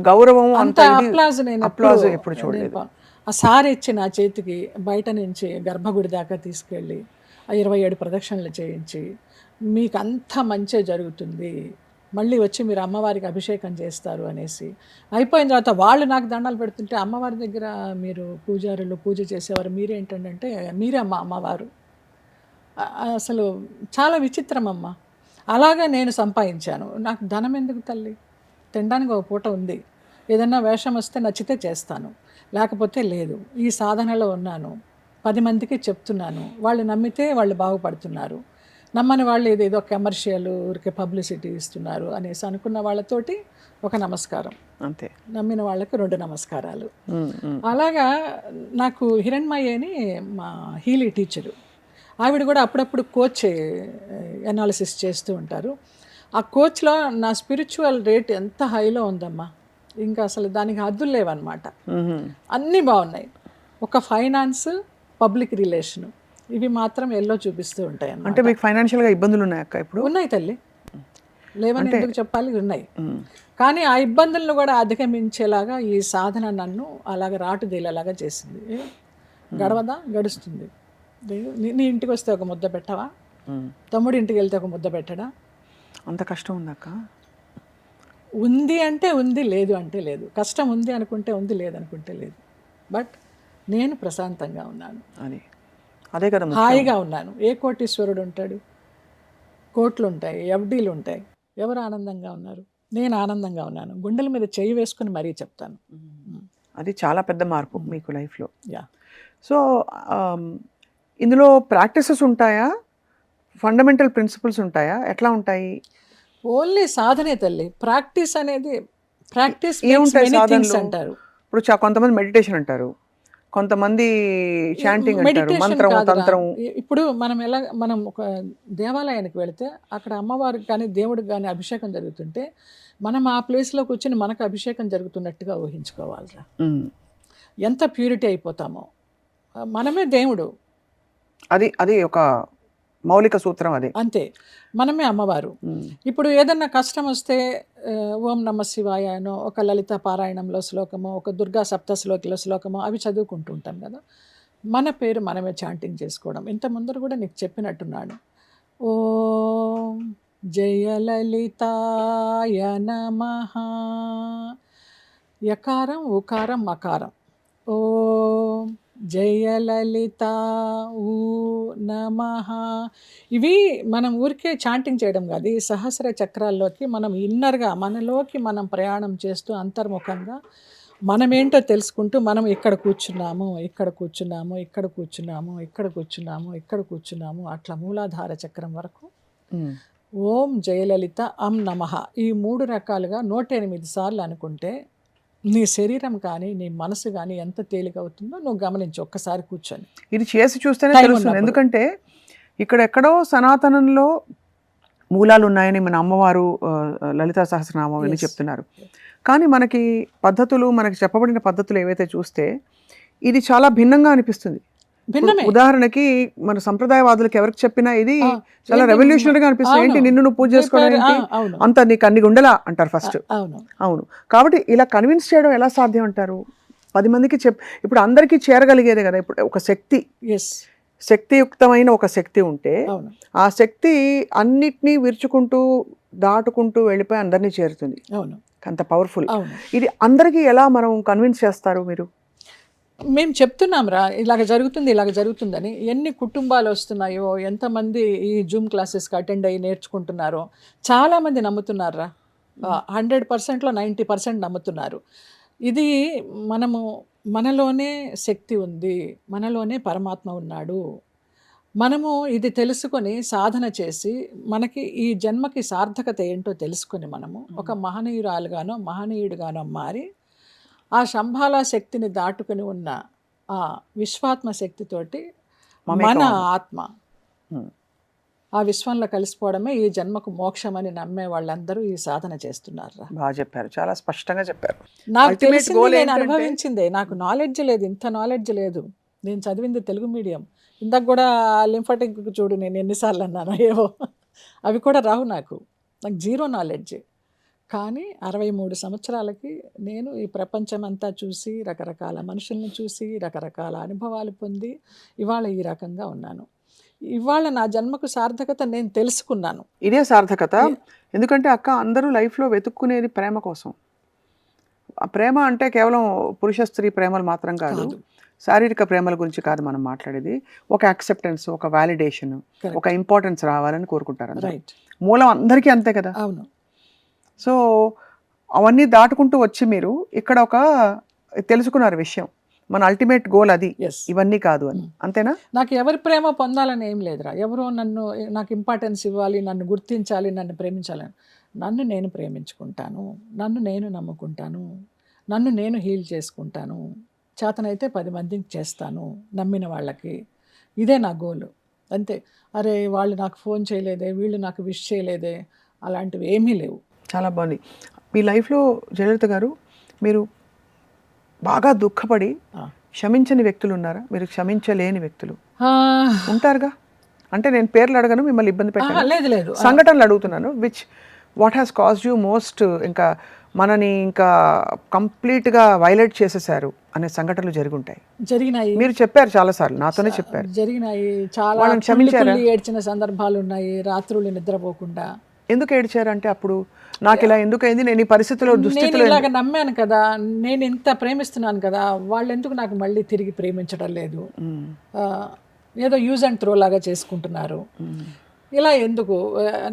Speaker 2: గౌరవం,
Speaker 3: అంత అప్లాజ్ నేను
Speaker 2: ఎప్పుడు చూడలేదు.
Speaker 3: ఆ సారి ఇచ్చి నా చేతికి బయట నుంచి గర్భగుడి దాకా తీసుకెళ్ళి 27 ప్రదక్షిణలు చేయించి, మీకు అంత మంచి జరుగుతుంది, మళ్ళీ వచ్చి మీరు అమ్మవారికి అభిషేకం చేస్తారు అనేసి అయిపోయిన తర్వాత వాళ్ళు నాకు దండాలు పెడుతుంటే, అమ్మవారి దగ్గర మీరు పూజారులు పూజ చేసేవారు మీరేంటంటే, మీరే అమ్మవారు. అసలు చాలా విచిత్రం అమ్మ. అలాగే నేను సంపాదించాను. నాకు ధనం ఎందుకు తల్లి, తినడానికి ఒక పూట ఉంది, ఏదన్నా వేషం వస్తే నచ్చితే చేస్తాను, లేకపోతే లేదు. ఈ సాధనలో ఉన్నాను, 10 మందికి చెప్తున్నాను, వాళ్ళు నమ్మితే వాళ్ళు బాగుపడుతున్నారు, నమ్మని వాళ్ళు ఏదేదో కమర్షియల్ ఊరికే పబ్లిసిటీ ఇస్తున్నారు అనేసి అనుకున్న వాళ్ళతోటి ఒక నమస్కారం,
Speaker 2: అంతే.
Speaker 3: నమ్మిన వాళ్ళకి 2 నమస్కారాలు. అలాగా నాకు హిరణ్మయ్య అని మా హీలీ టీచరు, ఆవిడ కూడా అప్పుడప్పుడు కోచ్ ఎనాలిసిస్ చేస్తూ ఉంటారు. ఆ కోచ్లో నా స్పిరిచువల్ రేట్ ఎంత హైలో ఉందమ్మా, ఇంకా అసలు దానికి హద్దులు లేవన్నమాట. అన్నీ బాగున్నాయి, ఒక ఫైనాన్స్, పబ్లిక్ రిలేషను, ఇవి మాత్రం ఎల్లో చూపిస్తూ ఉంటాయి.
Speaker 2: అంటే మీకు ఫైనాన్షియల్గా ఇబ్బందులు ఉన్నాయక్క ఇప్పుడు?
Speaker 3: ఉన్నాయి తల్లి, లేవని ఎందుకు చెప్పాలి, ఉన్నాయి. కానీ ఆ ఇబ్బందులను కూడా అధిగమించేలాగా ఈ సాధన నన్ను అలాగ రాటుదేలేలాగా చేసింది. గడవదా, గడుస్తుంది. నీ ఇంటికి వస్తే ఒక ముద్ద పెట్టవా, తమ్ముడి ఇంటికి వెళ్తే ఒక ముద్ద పెట్టడా?
Speaker 2: అంత కష్టం ఉందక్క?
Speaker 3: ఉంది అంటే ఉంది, లేదు అంటే లేదు. కష్టం ఉంది అనుకుంటే ఉంది, లేదనుకుంటే లేదు. బట్ నేను ప్రశాంతంగా ఉన్నాను,
Speaker 2: అదే కదా,
Speaker 3: హాయిగా ఉన్నాను. ఏ కోటీశ్వరుడు ఉంటాడు? కోట్లు ఉంటాయి, ఎఫ్డీలు ఉంటాయి. ఎవరు ఆనందంగా ఉన్నారు? నేను ఆనందంగా ఉన్నాను. గుండెల మీద చేయి వేసుకుని మరీ చెప్తాను.
Speaker 2: అది చాలా పెద్ద మార్పు మీకు లైఫ్లో.
Speaker 3: యా.
Speaker 2: సో ఇందులో ప్రాక్టీసెస్ ఉంటాయా, ఫండమెంటల్ ప్రిన్సిపల్స్ ఉంటాయా, ఎట్లా ఉంటాయి?
Speaker 3: ఓన్లీ సాధనే తల్లి. ప్రాక్టీస్ అనేది ప్రాక్టీస్ అంటారు.
Speaker 2: ఇప్పుడు కొంతమంది మెడిటేషన్ అంటారు, కొంతమంది చాంటింగ్ అంటారు, మంత్రం, తంత్రం.
Speaker 3: ఇప్పుడు మనం ఒక దేవాలయానికి వెళితే అక్కడ అమ్మవారికి కానీ దేవుడికి కానీ అభిషేకం జరుగుతుంటే మనం ఆ ప్లేస్లో కూర్చొని మనకు అభిషేకం జరుగుతున్నట్టుగా ఊహించుకోవాలిరా. ఎంత ప్యూరిటీ అయిపోతామో. మనమే దేవుడు.
Speaker 2: అది ఒక మౌలిక సూత్రం. అది
Speaker 3: అంతే, మనమే అమ్మవారు. ఇప్పుడు ఏదన్నా కష్టం వస్తే ఓం నమ శివాయ అనో, ఒక లలిత పారాయణంలో శ్లోకమో, ఒక దుర్గా సప్తశ్లోకిలో శ్లోకమో అవి చదువుకుంటూ ఉంటాం కదా. మన పేరు మనమే చాంటింగ్ చేసుకోవడం. ఇంత ముందర కూడా నీకు చెప్పినట్టున్నాడు. ఓం జయలలితాయ నమః. యకారం, ఉకారం, మకారం. ఓం జయలలిత నమః. ఇవి మనం ఊరికే చాంటింగ్ చేయడం కాదు. ఈ సహస్ర చక్రాల్లోకి మనం ఇన్నర్గా మనలోకి మనం ప్రయాణం చేస్తూ అంతర్ముఖంగా మనమేంటో తెలుసుకుంటూ మనం ఇక్కడ కూర్చున్నాము, ఇక్కడ కూర్చున్నాము, ఇక్కడ కూర్చున్నాము, ఇక్కడ కూర్చున్నాము, ఇక్కడ కూర్చున్నాము, అట్లా మూలాధార చక్రం వరకు ఓం జయలలిత అం నమః ఈ 3 రకాలుగా 108 సార్లు అనుకుంటే నీ శరీరం కానీ నీ మనసు కానీ ఎంత తేలిక అవుతుందో నువ్వు గమనించు ఒక్కసారి కూర్చొని.
Speaker 2: ఇది చేసి చూస్తేనే తెలుస్తుంది. ఎందుకంటే ఇక్కడ ఎక్కడో సనాతనంలో మూలాలు ఉన్నాయని మన అమ్మవారు లలితా సహస్రనామం అని చెప్తున్నారు. కానీ మనకి పద్ధతులు, మనకి చెప్పబడిన పద్ధతులు ఏవైతే చూస్తే ఇది చాలా భిన్నంగా అనిపిస్తుంది. ఉదాహరణకి మన సంప్రదాయవాదులకు ఎవరికి చెప్పినా ఇది చాలా రెవల్యూషనరీగా అనిపిస్తుంది. ఏంటి నిన్ను నువ్వు పూజ చేసుకోవడం, అంత నీకు అన్ని గుండెలా అంటారు ఫస్ట్. అవును. కాబట్టి ఇలా కన్విన్స్ చేయడం ఎలా సాధ్యం అంటారు? 10 మందికి ఇప్పుడు అందరికీ చేరగలిగేదే కదా. ఇప్పుడు ఒక శక్తియుక్తమైన ఒక శక్తి ఉంటే ఆ శక్తి అన్నిటినీ విరుచుకుంటూ దాటుకుంటూ వెళ్ళిపోయి అందరినీ చేరుతుంది. అంత పవర్ఫుల్. ఇది అందరికీ ఎలా మనం కన్విన్స్ చేస్తారు మీరు?
Speaker 3: మేము చెప్తున్నాం రా, ఇలాగ జరుగుతుందని. ఎన్ని కుటుంబాలు వస్తున్నాయో, ఎంతమంది ఈ జూమ్ క్లాసెస్కి అటెండ్ అయ్యి నేర్చుకుంటున్నారో చాలామంది నమ్ముతున్నారా. 100%లో 90% నమ్ముతున్నారు. ఇది మనలోనే శక్తి ఉంది, మనలోనే పరమాత్మ ఉన్నాడు. మనము ఇది తెలుసుకొని సాధన చేసి మనకి ఈ జన్మకి సార్థకత ఏంటో తెలుసుకొని మనము ఒక మహనీయురాలుగానో మహనీయుడిగానో మారి ఆ శంభాల శక్తిని దాటుకుని ఉన్న ఆ విశ్వాత్మ శక్తితోటి మన ఆత్మ ఆ విశ్వంలో కలిసిపోవడమే ఈ జన్మకు మోక్షం అని నమ్మే వాళ్ళందరూ ఈ సాధన చేస్తున్నారు.
Speaker 2: బాగా చెప్పారు, చాలా స్పష్టంగా చెప్పారు.
Speaker 3: నాకు తెలిసింది, నేను అనుభవించిందే. నాకు నాలెడ్జ్ లేదు, ఇంత నాలెడ్జ్ లేదు. నేను చదివింది తెలుగు మీడియం. ఇందాక కూడా లింఫాటిక్ చూడు నేను ఎన్నిసార్లు అన్నాను, ఏవో అవి కూడా రావు. నాకు జీరో నాలెడ్జ్. కానీ 63 సంవత్సరాలకి నేను ఈ ప్రపంచం అంతా చూసి, రకరకాల మనుషుల్ని చూసి, రకరకాల అనుభవాలు పొంది ఇవాళ ఈ రకంగా ఉన్నాను. ఇవాళ నా జన్మకు సార్థకత నేను తెలుసుకున్నాను.
Speaker 2: ఇదే సార్థకత. ఎందుకంటే అక్క, అందరూ లైఫ్లో వెతుక్కునేది ప్రేమ కోసం. ఆ ప్రేమ అంటే కేవలం పురుష స్త్రీ ప్రేమలు మాత్రం కాదు, శారీరక ప్రేమల గురించి కాదు మనం మాట్లాడేది. ఒక యాక్సెప్టెన్స్, ఒక వాలిడేషన్, ఒక ఇంపార్టెన్స్ రావాలని కోరుకుంటారు. మూలం అందరికీ అంతే కదా.
Speaker 3: అవును.
Speaker 2: సో అవన్నీ దాటుకుంటూ వచ్చి మీరు ఇక్కడ ఒక తెలుసుకున్నారు విషయం, మన అల్టిమేట్ గోల్ అది, ఇవన్నీ కాదు అని. అంతేనా?
Speaker 3: నాకు ఎవరి ప్రేమ పొందాలని ఏం లేదురా. ఎవరో నాకు ఇంపార్టెన్స్ ఇవ్వాలి, నన్ను గుర్తించాలి, నన్ను ప్రేమించాలని. నన్ను నేను ప్రేమించుకుంటాను, నన్ను నేను నమ్ముకుంటాను, నన్ను నేను హీల్ చేసుకుంటాను. చేతనైతే 10 మందికి చేస్తాను, నమ్మిన వాళ్ళకి. ఇదే నా గోలు అంతే. అరే వాళ్ళు నాకు ఫోన్ చేయలేదే, వీళ్ళు నాకు విష్ చేయలేదే, అలాంటివి ఏమీ లేవు.
Speaker 2: చాలా బాగుంది. మీ లైఫ్లో జయలలిత గారు, మీరు బాగా దుఃఖపడి క్షమించని వ్యక్తులు ఉన్నారా? మీరు క్షమించలేని వ్యక్తులు ఉంటారుగా. అంటే నేను పేర్లు అడగను, మిమ్మల్ని ఇబ్బంది పెట్టాను,
Speaker 3: లేదు
Speaker 2: సంఘటనలు అడుగుతున్నాను. What has caused you most, ఇంకా మనని ఇంకా కంప్లీట్గా వైలేట్ చేసేసారు అనే సంఘటనలు జరుగుంటాయి.
Speaker 3: జరిగినాయి,
Speaker 2: మీరు చెప్పారు చాలాసార్లు, నాతోనే చెప్పారు.
Speaker 3: జరిగినాయి. చాలా
Speaker 2: వాళ్ళని క్షమించారా?
Speaker 3: కుళ్ళి ఏడ్చిన సందర్భాలు ఉన్నాయి, రాత్రులు నిద్రపోకుండా.
Speaker 2: ఎందుకు ఏడ్చారంటే అప్పుడు నాకు ఇలా ఎందుకైంది, నేను ఈ పరిస్థితిలో
Speaker 3: నేను
Speaker 2: దుస్థితిలో
Speaker 3: ఇలాగ నమ్మాను కదా, నేను ఇంత ప్రేమిస్తున్నాను కదా, వాళ్ళు ఎందుకు నాకు మళ్ళీ తిరిగి ప్రేమించడం లేదు, ఏదో యూజ్ అండ్ త్రో లాగా చేసుకుంటున్నారు, ఇలా ఎందుకు,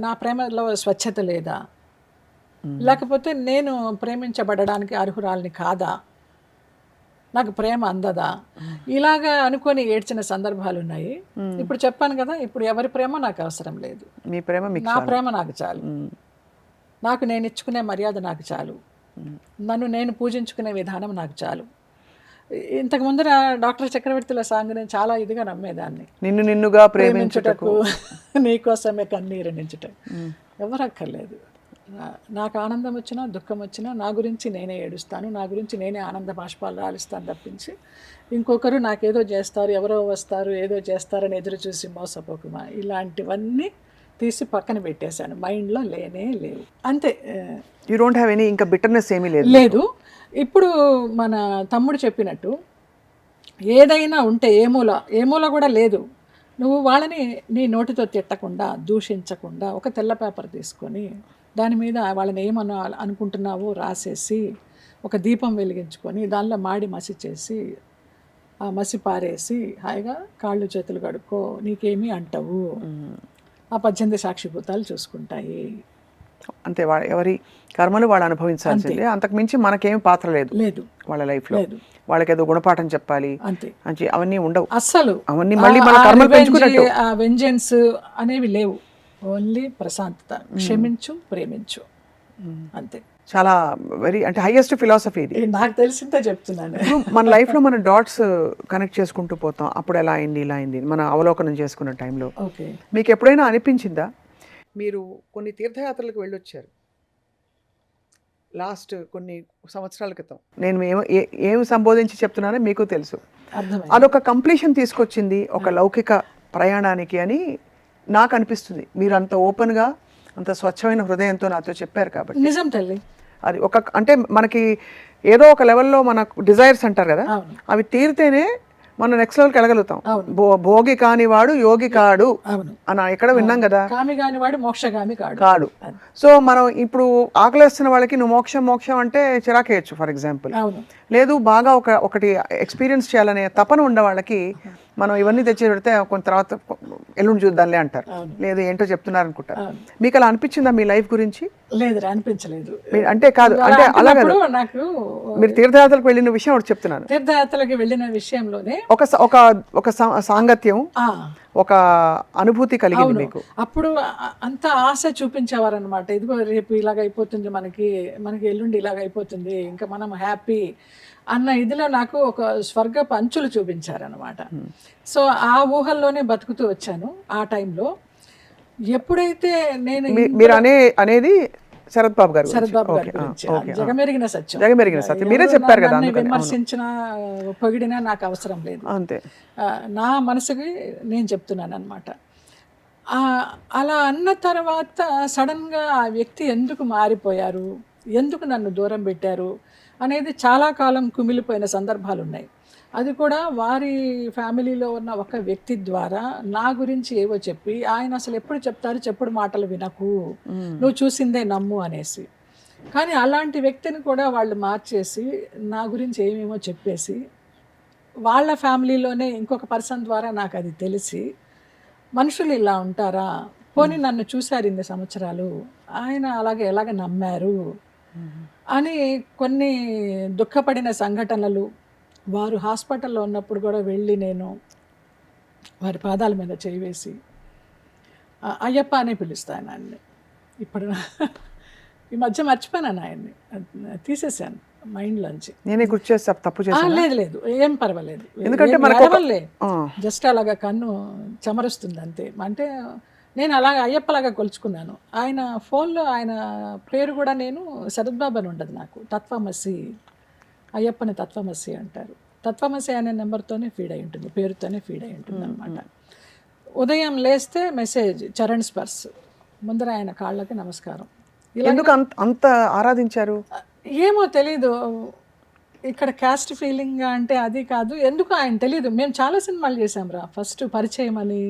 Speaker 3: నా ప్రేమలో స్వచ్ఛత లేదా, లేకపోతే నేను ప్రేమించబడడానికి అర్హురాలిని కాదా, నాకు ప్రేమ అందదా, ఇలాగా అనుకొని ఏడ్చిన సందర్భాలు ఉన్నాయి. ఇప్పుడు చెప్పాను కదా, ఇప్పుడు ఎవరి ప్రేమ నాకు అవసరం లేదు,
Speaker 2: మీ ప్రేమ మీకు
Speaker 3: నా ప్రేమ నాకు చాలు, నాకు నేను ఇచ్చుకునే మర్యాద నాకు చాలు, నన్ను నేను పూజించుకునే విధానం నాకు చాలు. ఇంతకు ముందర డాక్టర్ చక్రవర్తిల సాంగ్ నేను చాలా ఇదిగా నమ్మేదాన్ని,
Speaker 2: నిన్ను నిన్నుగా ప్రేమించుటకు
Speaker 3: నీకోసమే కన్నీరు నించుటకు. ఎవరు అక్కర్లేదు, నాకు ఆనందం వచ్చినా దుఃఖం వచ్చినా నా గురించి నేనే ఏడుస్తాను, నా గురించి నేనే ఆనంద బాష్పాలు రాలిస్తాను తప్పించి ఇంకొకరు నాకేదో చేస్తారు, ఎవరో వస్తారు, ఏదో చేస్తారని ఎదురు చూసి మోసపోకుమా, ఇలాంటివన్నీ తీసి పక్కన పెట్టేశాను, మైండ్లో లేనే లేవు, అంతే.
Speaker 2: యూ డోంట్ హ్యావ్ ఎనీ ఇంకా బిటర్నెస్ ఏమీ లేదు.
Speaker 3: లేదు. ఇప్పుడు మన తమ్ముడు చెప్పినట్టు ఏదైనా ఉంటే ఏ మూల కూడా లేదు, నువ్వు వాళ్ళని నీ నోటితో తిట్టకుండా దూషించకుండా ఒక తెల్ల పేపర్ తీసుకొని దాని మీద వాళ్ళని ఏమన్నా అనుకుంటున్నావో రాసేసి ఒక దీపం వెలిగించుకొని దానిలో మాడి మసి చేసి ఆ మసి పారేసి హాయిగా కాళ్ళు చేతులు కడుక్కో, నీకేమీ అంటవు, ఆ 18 సాక్షిభూతాలు చూసుకుంటాయి.
Speaker 2: అంతే, ఎవరి కర్మలు వాళ్ళు అనుభవించాల్సిందే, అంతకు మించి మనకేమి పాత్ర లేదు
Speaker 3: లేదు
Speaker 2: వాళ్ళ లైఫ్లో. వాళ్ళకి ఏదో గుణపాఠం చెప్పాలి
Speaker 3: అంతే,
Speaker 2: అవన్నీ ఉండవు
Speaker 3: అస్సలు.
Speaker 2: అవన్నీ మళ్ళీ మన కర్మలు పెంచుకున్నట్టు.
Speaker 3: ఆ వెంజెన్స్ అనేవి లేవు, ఓన్లీ ప్రశాంతత, క్షమించు ప్రేమించు, అంతే.
Speaker 2: చాలా వెరీ అంటే హైయెస్ట్ ఫిలాసఫీ ఇది.
Speaker 3: నాకు తెలిసిందే చెప్తున్నాను.
Speaker 2: మన లైఫ్లో మన డాట్స్ కనెక్ట్ చేసుకుంటూ పోతాం, అప్పుడు ఎలా అయింది ఇలా అయింది మన అవలోకనం చేసుకున్న టైంలో
Speaker 3: ఓకే,
Speaker 2: మీకు ఎప్పుడైనా అనిపించిందా, మీరు కొన్ని తీర్థయాత్రలకు వెళ్ళొచ్చారు లాస్ట్ కొన్ని సంవత్సరాల క్రితం, నేను ఏమి సంబోధించి చెప్తున్నానో మీకు తెలుసు,
Speaker 3: అర్థమైంది.
Speaker 2: అదొక కంప్లీషన్ తీసుకొచ్చింది ఒక లౌకిక ప్రయాణానికి అని నాకు అనిపిస్తుంది. మీరు అంత ఓపెన్గా అంత స్వచ్ఛమైన హృదయంతో నాతో చెప్పారు కాబట్టి.
Speaker 3: నిజం తల్లి,
Speaker 2: అది ఒక అంటే మనకి ఏదో ఒక లెవెల్లో మనకు డిజైర్స్ అంటారు కదా,
Speaker 3: అవును
Speaker 2: అవి తీరితేనే మనం నెక్స్ట్ లెవెల్కి వెళ్ళగలుగుతాం.
Speaker 3: అవును.
Speaker 2: భోగి కానివాడు యోగి కాడు
Speaker 3: అవును,
Speaker 2: అని ఎక్కడ విన్నాం కదా,
Speaker 3: కామి కాని వాడు మోక్షగామి కాడు.
Speaker 2: కాడు. సో మనం ఇప్పుడు ఆకలిస్తున్న వాళ్ళకి నువ్వు మోక్షం అంటే చిరాకేయచ్చు ఫర్ ఎగ్జాంపుల్.
Speaker 3: అవును,
Speaker 2: లేదు బాగా ఒకటి ఎక్స్పీరియన్స్ చేయాలనే తపన ఉన్న వాళ్ళకి మనం ఇవన్నీ తెచ్చి పెడితే కొంత తర్వాత ఎల్లుండి చూద్దాంలే అంటారు,
Speaker 3: అవును.
Speaker 2: లేదు ఏంటో చెప్తున్నారు అనుకుంటారు.
Speaker 3: అవును.
Speaker 2: మీకు అలా అనిపించిందా మీ లైఫ్ గురించి?
Speaker 3: లేదు అనిపించలేదు.
Speaker 2: అంటే కాదు, అంటే అలా కాదు,
Speaker 3: నాకు
Speaker 2: మీరు తీర్థయాత్రలకు వెళ్ళిన విషయం ఒకటి చెప్తున్నాను.
Speaker 3: తీర్థయాత్రలకు వెళ్ళిన విషయంలోనే
Speaker 2: ఒక సాంగత్యం, ఒక అనుభూతి కలిగింది మీకు.
Speaker 3: అప్పుడు అంత ఆశ చూపించేవారు అనమాట, ఇదిగో రేపు ఇలాగ అయిపోతుంది, మనకి ఎల్లుండి ఇలాగ అయిపోతుంది, ఇంకా మనం హ్యాపీ అన్న ఇదిలో నాకు ఒక స్వర్గపు అంచులు చూపించారనమాట. సో ఆ ఊహల్లోనే బతుకుతూ వచ్చాను ఆ టైంలో. ఎప్పుడైతే నేను
Speaker 2: మీరు అనేది శరత్ బాబు గారు
Speaker 3: గురించి జగమెరిగిన సత్యం
Speaker 2: మీరే చెప్పారు కదా,
Speaker 3: విమర్శించిన పొగిడినా నాకు అవసరం లేదు,
Speaker 2: అంతే,
Speaker 3: నా మనసుకి నేను చెప్తున్నాను అనమాట. అలా అన్న తర్వాత సడన్గా ఆ వ్యక్తి ఎందుకు మారిపోయారు, ఎందుకు నన్ను దూరం పెట్టారు అనేది చాలా కాలం కుమిలిపోయిన సందర్భాలు ఉన్నాయి. అది కూడా వారి ఫ్యామిలీలో ఉన్న ఒక వ్యక్తి ద్వారా నా గురించి ఏవో చెప్పి, ఆయన అసలు ఎప్పుడు చెప్తారు చెప్పుడు మాటలు వినకు, నువ్వు చూసిందే నమ్ము అనేసి. కానీ అలాంటి వ్యక్తిని కూడా వాళ్ళు మార్చేసి నా గురించి ఏమేమో చెప్పేసి, వాళ్ళ ఫ్యామిలీలోనే ఇంకొక పర్సన్ ద్వారా నాకు అది తెలిసి, మనుషులు ఇలా ఉంటారా, పోనీ నన్ను చూశారు ఇన్ని సంవత్సరాలు, ఆయన అలాగే ఎలాగ నమ్మారు అని కొన్ని దుఃఖపడిన సంఘటనలు. వారు హాస్పిటల్లో ఉన్నప్పుడు కూడా వెళ్ళి నేను వారి పాదాల మీద చేయి వేసి అయ్యప్ప అనే పిలుస్తాను ఆయన్ని. ఇప్పుడు ఈ మధ్య మర్చిపోయాను, ఆయన్ని తీసేసాను మైండ్లోంచి.
Speaker 2: నేనే గుర్తు చేస్తా, తప్పు చేశాను.
Speaker 3: లేదు ఏం పర్వాలేదు,
Speaker 2: ఎందుకంటే
Speaker 3: జస్ట్ అలాగా కన్ను చెమరుస్తుంది అంతే. అంటే నేను అలాగే అయ్యప్పలాగా కొలుచుకున్నాను. ఆయన ఫోన్లో ఆయన పేరు కూడా నేను శరత్ బాబు అని ఉండదు, నాకు తత్వమసి, అయ్యప్పని తత్వమసి అంటారు. తత్వమసి అనే నెంబర్తోనే ఫీడ్ అయి ఉంటుంది, పేరుతోనే ఫీడ్ అయి ఉంటుంది అనమాట. ఉదయం లేస్తే మెసేజ్ చరణ్ స్పర్శ్, ముందర ఆయన కాళ్ళకి నమస్కారం,
Speaker 2: ఎందుకు అంత ఆరాధించారు?
Speaker 3: ఏమో తెలీదు. ఇక్కడ క్యాస్ట్ ఫీలింగ్ అంటే అది కాదు. ఎందుకో ఆయన తెలీదు. మేము చాలా సినిమాలు చేసాంరా. ఫస్ట్ పరిచయం అని,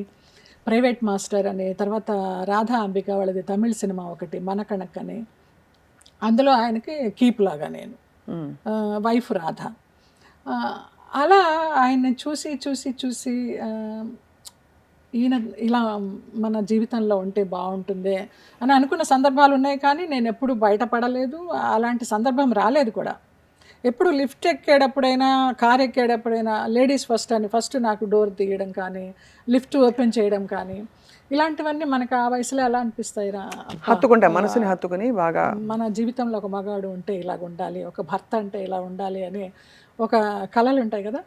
Speaker 3: ప్రైవేట్ మాస్టర్ అని, తర్వాత రాధా అంబిక వాళ్ళది తమిళ్ సినిమా ఒకటి మనకణక్ అని. అందులో ఆయనకి కీప్ లాగా నేను, వైఫ్ రాధ. అలా ఆయన్ని చూసి చూసి చూసి ఈయన ఇలా మన జీవితంలో ఉంటే బాగుంటుంది అని అనుకున్న సందర్భాలు ఉన్నాయి. కానీ నేను ఎప్పుడు బయటపడలేదు, అలాంటి సందర్భం రాలేదు కూడా. ఎప్పుడు లిఫ్ట్ ఎక్కేటప్పుడైనా, కార్ ఎక్కేటప్పుడైనా లేడీస్ ఫస్ట్ అని ఫస్ట్ నాకు డోర్ తీయడం కానీ, లిఫ్ట్ ఓపెన్ చేయడం కానీ, ఇలాంటివన్నీ మనకు ఆ వయసులో ఎలా అనిపిస్తాయిరా,
Speaker 2: హత్తుకుంటా మనసుని హత్తుకుని బాగా.
Speaker 3: మన జీవితంలో ఒక మగాడు ఉంటే ఇలాగ ఉండాలి, ఒక భర్త అంటే ఇలా ఉండాలి అని ఒక కళలు ఉంటాయి కదా.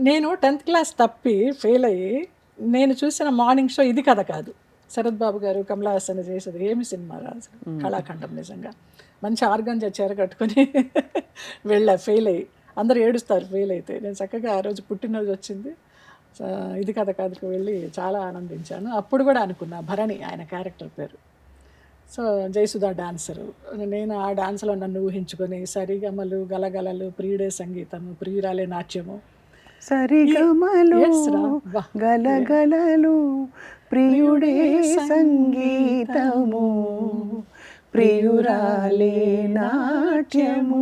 Speaker 3: నేను 10th క్లాస్ తప్పి ఫెయిల్ అయ్యి నేను చూసిన మార్నింగ్ షో ఇది కథ కాదు. శరత్ బాబు గారు, కమలా హాసన్ చేసేది ఏమి సినిమా రాదు, కళాఖండం. నిజంగా మంచి ఆర్గంజా చీర కట్టుకొని వెళ్ళా ఫెయిల్ అయ్యి. అందరూ ఏడుస్తారు ఫెయిల్ అయితే. నేను చక్కగా ఆ రోజు పుట్టినరోజు వచ్చింది, ఇది కథ కాదుకు వెళ్ళి చాలా ఆనందించాను. అప్పుడు కూడా అనుకున్నా భరణి ఆయన క్యారెక్టర్ పేరు. So Jayasudha dancer. నేను ఆ డాన్స్లో నన్ను ఊహించుకొని సరిగమలు, గలగలలు, ప్రియుడే సంగీతము, ప్రియురాలే నాట్యము,
Speaker 2: సరిగమలు గలగలలు ప్రియుడే సంగీతము ప్రియురాలే నాట్యము,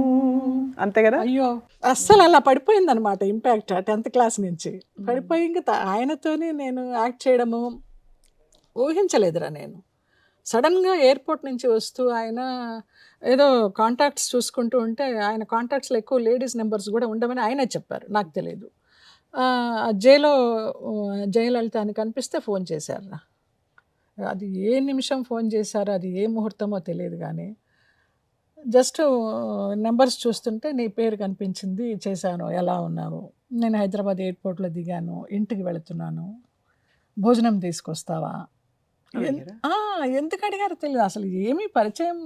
Speaker 2: అంతే కదా.
Speaker 3: అయ్యో అస్సలు అలా పడిపోయింది అనమాట ఇంపాక్ట్. 10th క్లాస్ నుంచి పడిపోయి ఇంకా ఆయనతోనే నేను యాక్ట్ చేయడము ఊహించలేదురా. నేను సడన్గా ఎయిర్పోర్ట్ నుంచి వస్తూ ఆయన ఏదో కాంటాక్ట్స్ చూసుకుంటూ ఉంటే, ఆయన కాంటాక్ట్స్లో ఎక్కువ లేడీస్ నెంబర్స్ కూడా ఉండమని ఆయనే చెప్పారు, నాకు తెలియదు. జయలలిత అని కనిపిస్తే ఫోన్ చేశారు. అది ఏ నిమిషం ఫోన్ చేశారో, అది ఏ ముహూర్తమో తెలియదు కానీ జస్ట్ నెంబర్స్ చూస్తుంటే నీ పేరు కనిపించింది, చేశాను, ఎలా ఉన్నావు, నేను హైదరాబాద్ ఎయిర్పోర్ట్లో దిగాను, ఇంటికి వెళుతున్నాను, భోజనం తీసుకొస్తావా. ఎందుకు అడిగారో తెలియదు. అసలు ఏమీ పరిచయం,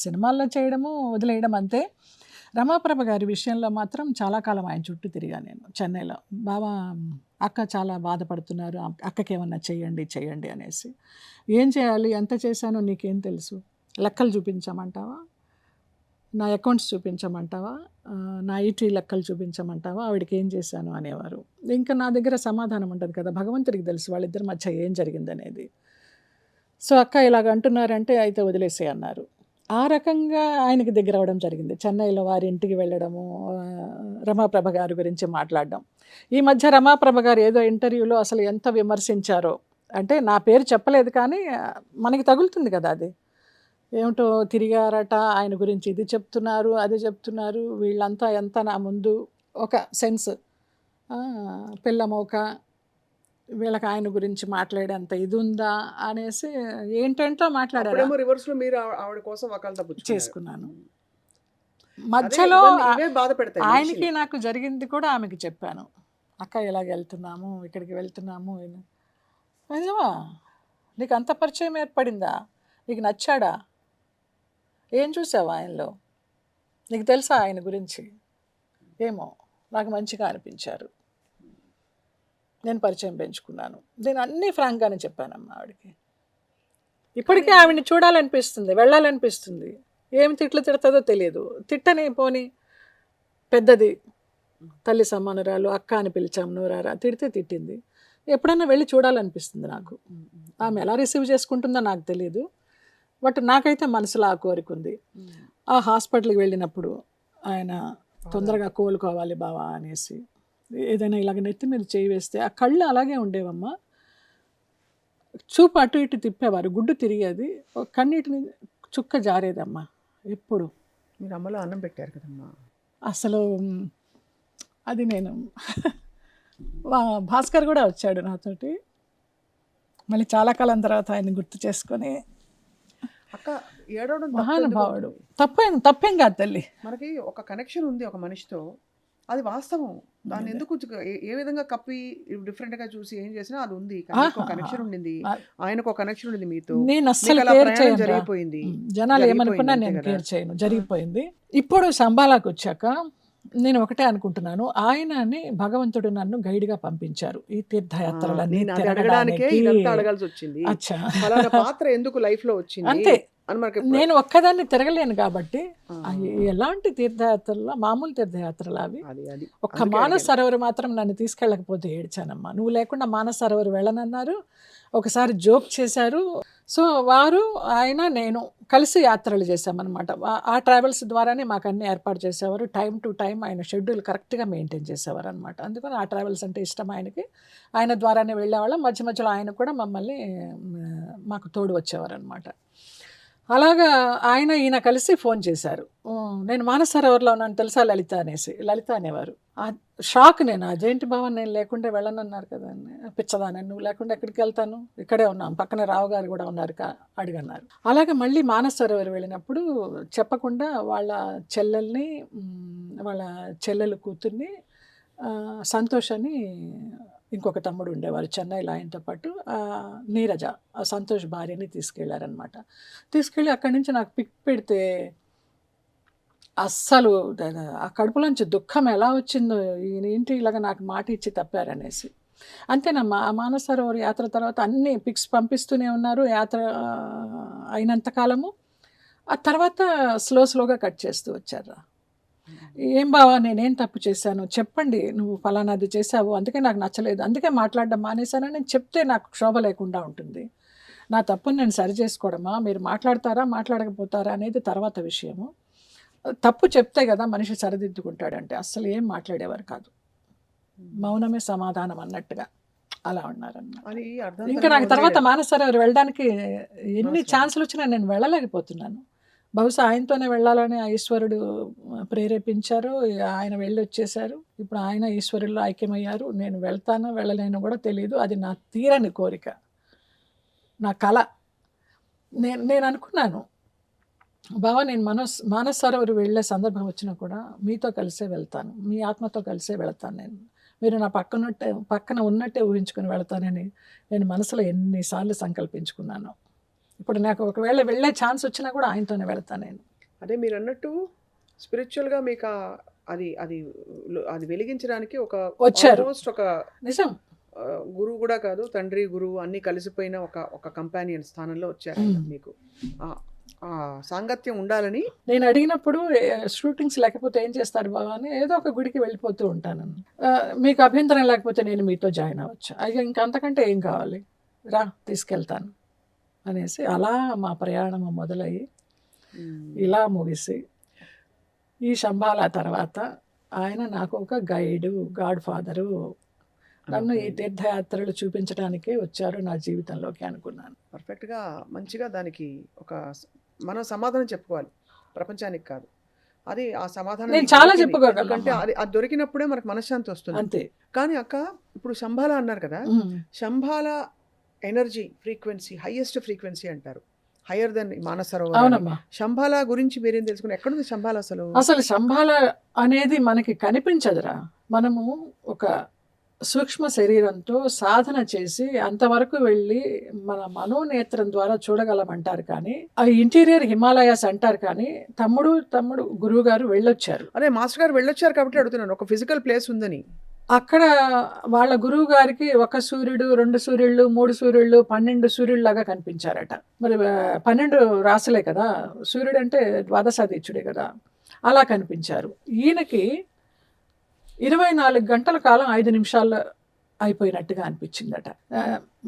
Speaker 3: సినిమాల్లో చేయడము వదిలేయడం అంతే. రమాప్రభ గారి విషయంలో మాత్రం చాలా కాలం ఆయన చుట్టూ తిరిగా నేను చెన్నైలో. బాబా అక్క చాలా బాధపడుతున్నారు, అక్కకి ఏమన్నా చెయ్యండి అనేసి. ఏం చేయాలి, ఎంత చేశానో నీకేం తెలుసు, లెక్కలు చూపించమంటావా, నా అకౌంట్స్ చూపించమంటావా, నా ఈటీ లెక్కలు చూపించమంటావా, ఆవిడకి ఏం చేశాను అనేవారు. ఇంకా నా దగ్గర సమాధానం ఉంటుంది కదా, భగవంతుడికి తెలుసు వాళ్ళిద్దరి మధ్య ఏం జరిగిందనేది. సో అక్క ఇలాగ అంటున్నారంటే అయితే వదిలేసే అన్నారు. ఆ రకంగా ఆయనకి దగ్గర అవ్వడం జరిగింది. చెన్నైలో వారి ఇంటికి వెళ్ళడము, రమాప్రభ గారి గురించి మాట్లాడడం. ఈ మధ్య రమాప్రభ గారు ఏదో ఇంటర్వ్యూలో అసలు ఎంత విమర్శించారో, అంటే నా పేరు చెప్పలేదు కానీ మనకి తగులుతుంది కదా అది. ఏమిటో తిరిగారట, ఆయన గురించి ఇది చెప్తున్నారు, అది చెప్తున్నారు, వీళ్ళంతా ఎంత నా ముందు ఒక సెన్స్, పిల్లమోక, వీళ్ళకి ఆయన గురించి మాట్లాడేంత ఇది ఉందా అనేసి ఏంటంటో మాట్లాడారు.
Speaker 2: రివర్స్ లో మీరు ఆవిడ కోసం వకాల్తా
Speaker 3: చేసుకున్నాను. మధ్యలో ఆయనకి నాకు జరిగింది కూడా ఆమెకి చెప్పాను. అక్క ఇలాగ వెళ్తున్నాము, ఇక్కడికి వెళ్తున్నాము. నిజమా, నీకు అంత పరిచయం ఏర్పడిందా, నీకు నచ్చాడా, ఏం చూసావా ఆయనలో, నీకు తెలుసా ఆయన గురించి, ఏమో నాకు మంచిగా అనిపించారు, నేను పరిచయం పెంచుకున్నాను. నేను అన్నీ ఫ్రాంక్గానే చెప్పానమ్మా ఆవిడకి. ఇప్పటికీ ఆవిడని చూడాలనిపిస్తుంది, వెళ్ళాలనిపిస్తుంది. ఏమి తిట్లు తిడుతుందో తెలియదు. తిట్టని పోని పెద్దది, తల్లి సమానురాలు, అక్క అని పిలిచాము, నోరారా, తిడితే తిట్టింది. ఎప్పుడైనా వెళ్ళి చూడాలనిపిస్తుంది నాకు. ఆమె ఎలా రిసీవ్ చేసుకుంటుందో నాకు తెలియదు, బట్ నాకైతే మనసులో ఆ కోరిక ఉంది. ఆ హాస్పిటల్కి వెళ్ళినప్పుడు ఆయన తొందరగా కోలుకోవాలి బావా అనేసి, ఏదైనా ఇలాగ నెత్తి మీద చేయి వేస్తే ఆ కళ్ళు అలాగే ఉండేవమ్మా, చూపు అటు ఇటు తిప్పేవారు, గుడ్డు తిరిగేది, కన్నీటిని చుక్క జారేదమ్మా ఎప్పుడు.
Speaker 2: మీరు అమ్మలో అన్నం పెట్టారు కదమ్మా.
Speaker 3: అసలు అది నేను భాస్కర్ కూడా వచ్చాడు నాతోటి, మళ్ళీ చాలా కాలం తర్వాత ఆయన గుర్తు చేసుకొని.
Speaker 2: అక్క ఏడవడం
Speaker 3: మహానుభావుడు, తప్పేం కాదు తల్లి.
Speaker 2: మనకి ఒక కనెక్షన్ ఉంది ఒక మనిషితో, అది వాస్తవం. దాన్ని ఎందుకు ఏ విధంగా కప్పి డిఫరెంట్ గా చూసి ఏం చేసినా అది ఉంది. కనెక్షన్ ఉండింది, ఆయనకు ఒక కనెక్షన్ ఉండింది మీతో.
Speaker 3: నేను అస్సలు కేర్ చేయను,
Speaker 2: జరిగిపోయింది.
Speaker 3: జనాలు ఏమనుకున్నా నేను కేర్ చేయను, జరిగిపోయింది. ఇప్పుడు సంబాలాకు వచ్చాక నేను ఒకటే అనుకుంటున్నాను, ఆయనని భగవంతుడు నన్ను గైడ్గా పంపించారు ఈ తీర్థయాత్రలన్నీ తిరగడానికి.
Speaker 2: అడగాల్సి వచ్చింది, పాత్ర ఎందుకు లైఫ్ లో వచ్చింది
Speaker 3: అంతే.
Speaker 2: అని మనకి
Speaker 3: నేను ఒక్కదాన్ని తిరగలేను కాబట్టి ఎలాంటి తీర్థయాత్రలు, మామూలు తీర్థయాత్రలు అవి.
Speaker 2: అది
Speaker 3: ఒక్క మానస సరోవర్ మాత్రం నన్ను తీసుకెళ్ళకపోతే ఏడ్చానమ్మా. నువ్వు లేకుండా మానస సరోవర్ వెళ్ళనన్నారు. ఒకసారి జోక్ చేశారు. సో వారు, ఆయన, నేను కలిసి యాత్రలు చేశామన్నమాట. ఆ ట్రావెల్స్ ద్వారానే మాకు అన్ని ఏర్పాటు చేసేవారు. టైం టు టైం ఆయన షెడ్యూల్ కరెక్ట్గా మెయింటైన్ చేసేవారు అనమాట. అందుకని ఆ ట్రావెల్స్ అంటే ఇష్టం ఆయనకి. ఆయన ద్వారానే వెళ్ళేవాళ్ళం. మధ్య మధ్యలో ఆయన కూడా మమ్మల్ని మాకు తోడు వచ్చేవారు అనమాట. అలాగా ఆయన ఈయన కలిసి ఫోన్ చేశారు. నేను మానస సరోవర్లో ఉన్నాను తెలుసా లలిత అనేసి. లలిత అనేవారు. షాక్ నేను. అదేంటి బావ నేను లేకుండా వెళ్ళనన్నారు కదా అని. పిచ్చదాన్ని, నువ్వు లేకుండా ఎక్కడికి వెళ్తాను, ఇక్కడే ఉన్నాను, పక్కన రావు గారు కూడా ఉన్నారు అడిగన్నారు. అలాగే మళ్ళీ మానస సరోవర్ వెళ్ళినప్పుడు చెప్పకుండా వాళ్ళ చెల్లెల్ని, వాళ్ళ చెల్లెలు కూతుర్ని, సంతోష్ అని ఇంకొక తమ్ముడు ఉండేవారు చెన్నైలో, ఆయనతో పాటు నీరజ, ఆ సంతోష్ భార్యని తీసుకెళ్లారనమాట. తీసుకెళ్ళి అక్కడి నుంచి నాకు పిక్ పెడితే అస్సలు ఆ కడుపులోంచి దుఃఖం ఎలా వచ్చిందో, ఏంటి ఇలాగ నాకు మాట ఇచ్చి తప్పారనేసి. అంతేనమ్మా. ఆ మానస సరోవర్ యాత్ర తర్వాత అన్ని పిక్స్ పంపిస్తూనే ఉన్నారు యాత్ర అయినంతకాలము. ఆ తర్వాత స్లోగా కట్ చేస్తూ వచ్చారు. ఏం బావా నేనేం తప్పు చేశాను చెప్పండి, నువ్వు ఫలానాది చేశావు, అందుకే నాకు నచ్చలేదు, అందుకే మాట్లాడడం మానేశానని నేను చెప్తే నాకు క్షోభ లేకుండా ఉంటుంది. నా తప్పుని నేను సరి చేసుకోవడమా, మీరు మాట్లాడతారా మాట్లాడకపోతారా అనేది తర్వాత విషయము. తప్పు చెప్తే కదా మనిషి సరిదిద్దుకుంటాడంటే అస్సలు ఏం మాట్లాడేవారు కాదు. మౌనమే సమాధానం అన్నట్టుగా అలా ఉన్నారన్నమాట. ఇంకా నాకు తర్వాత మానస సరోవర్ వెళ్ళడానికి ఎన్ని ఛాన్సులు వచ్చినా నేను వెళ్ళలేకపోతున్నాను. బహుశా ఆయనతోనే వెళ్ళాలని ఆ ఈశ్వరుడు ప్రేరేపించారు. ఆయన వెళ్ళి వచ్చేసారు. ఇప్పుడు ఆయన ఈశ్వరుల్లో ఐక్యమయ్యారు. నేను వెళ్తానో వెళ్ళలేనో కూడా తెలియదు. అది నా తీరని కోరిక, నా కళ. నేను అనుకున్నాను, బావా నేను మానస సరోవర్ వెళ్ళే సందర్భం వచ్చినా కూడా మీతో కలిసే వెళ్తాను, మీ ఆత్మతో కలిసే వెళతాను. మీరు నా పక్కన ఉన్నట్టే ఊహించుకొని వెళతానని నేను మనసులో ఎన్నిసార్లు సంకల్పించుకున్నాను. ఇప్పుడు నాకు ఒకవేళ వెళ్ళే ఛాన్స్ వచ్చినా కూడా ఆయనతోనే వెళతాను నేను.
Speaker 2: అదే మీరు అన్నట్టు స్పిరిచువల్గా మీకు అది అది అది వెలిగించడానికి
Speaker 3: వచ్చారు.
Speaker 2: ఒక
Speaker 3: నిజం,
Speaker 2: గురువు కూడా కాదు, తండ్రి గురువు అన్నీ కలిసిపోయిన ఒక కంపానియన్ స్థానంలో వచ్చారు మీకు. సాంగత్యం ఉండాలని
Speaker 3: నేను అడిగినప్పుడు షూటింగ్స్ లేకపోతే ఏం చేస్తారు బాబా అని ఏదో ఒక గుడికి వెళ్ళిపోతూ ఉంటాను. మీకు అభ్యంతరం లేకపోతే నేను మీతో జాయిన్ అవ్వచ్చు, అయ్యా ఇంకంతకంటే ఏం కావాలి, రా తీసుకెళ్తాను అనేసి అలా మా ప్రయాణం మొదలయ్యి ఇలా ముగిసి ఈ శంబాల తర్వాత ఆయన నాకు ఒక గైడు, గాడ్ ఫాదరు, నన్ను ఈ తీర్థయాత్రలు చూపించడానికే వచ్చారు నా జీవితంలోకి అనుకున్నాను.
Speaker 2: పర్ఫెక్ట్గా మంచిగా దానికి మనం సమాధానం చెప్పుకోవాలి, ప్రపంచానికి కాదు. అది ఆ సమాధానం
Speaker 3: నేను చాలా చెప్పుకోగలను,
Speaker 2: ఎందుకంటే అది దొరికినప్పుడే మనకు మనశ్శాంతి వస్తుంది
Speaker 3: అంతే.
Speaker 2: కానీ అక్క ఇప్పుడు శంబాల అన్నారు కదా, Shambhala energy frequency highest frequency అంటారు, హయ్యర్ దెన్ మానస సరోవర్.
Speaker 3: అవునమ్మా.
Speaker 2: శంబాల గురించి మీరేం తెలుసుకున్నారు? ఎక్కడుంది శంబాల
Speaker 3: అసలు శంబాల అనేది మనకి కనిపించదురా. మనము ఒక సూక్ష్మ శరీరంతో సాధన చేసి అంతవరకు వెళ్ళి మన మనోనేత్రం ద్వారా చూడగలమంటారు. కానీ ఆ ఇంటీరియర్ హిమాలయాస్ అంటారు. కానీ తమ్ముడు గురువు గారు వెళ్ళొచ్చారు.
Speaker 2: అదే మాస్టర్ గారు వెళ్ళొచ్చారు కాబట్టి అడుగుతున్నాను, ఒక ఫిజికల్ ప్లేస్ ఉందని.
Speaker 3: అక్కడ వాళ్ళ గురువు గారికి 1 సూర్యుడు, 2 సూర్యుళ్ళు, 3 సూర్యుళ్ళు, 12 సూర్యుడు లాగా కనిపించారట. మరి 12 రాసులే కదా, సూర్యుడు అంటే ద్వాదశాదిత్యుడే కదా, అలా కనిపించారు. ఈయనకి 24 గంటల కాలం 5 నిమిషాల్లో అయిపోయినట్టుగా అనిపించిందట.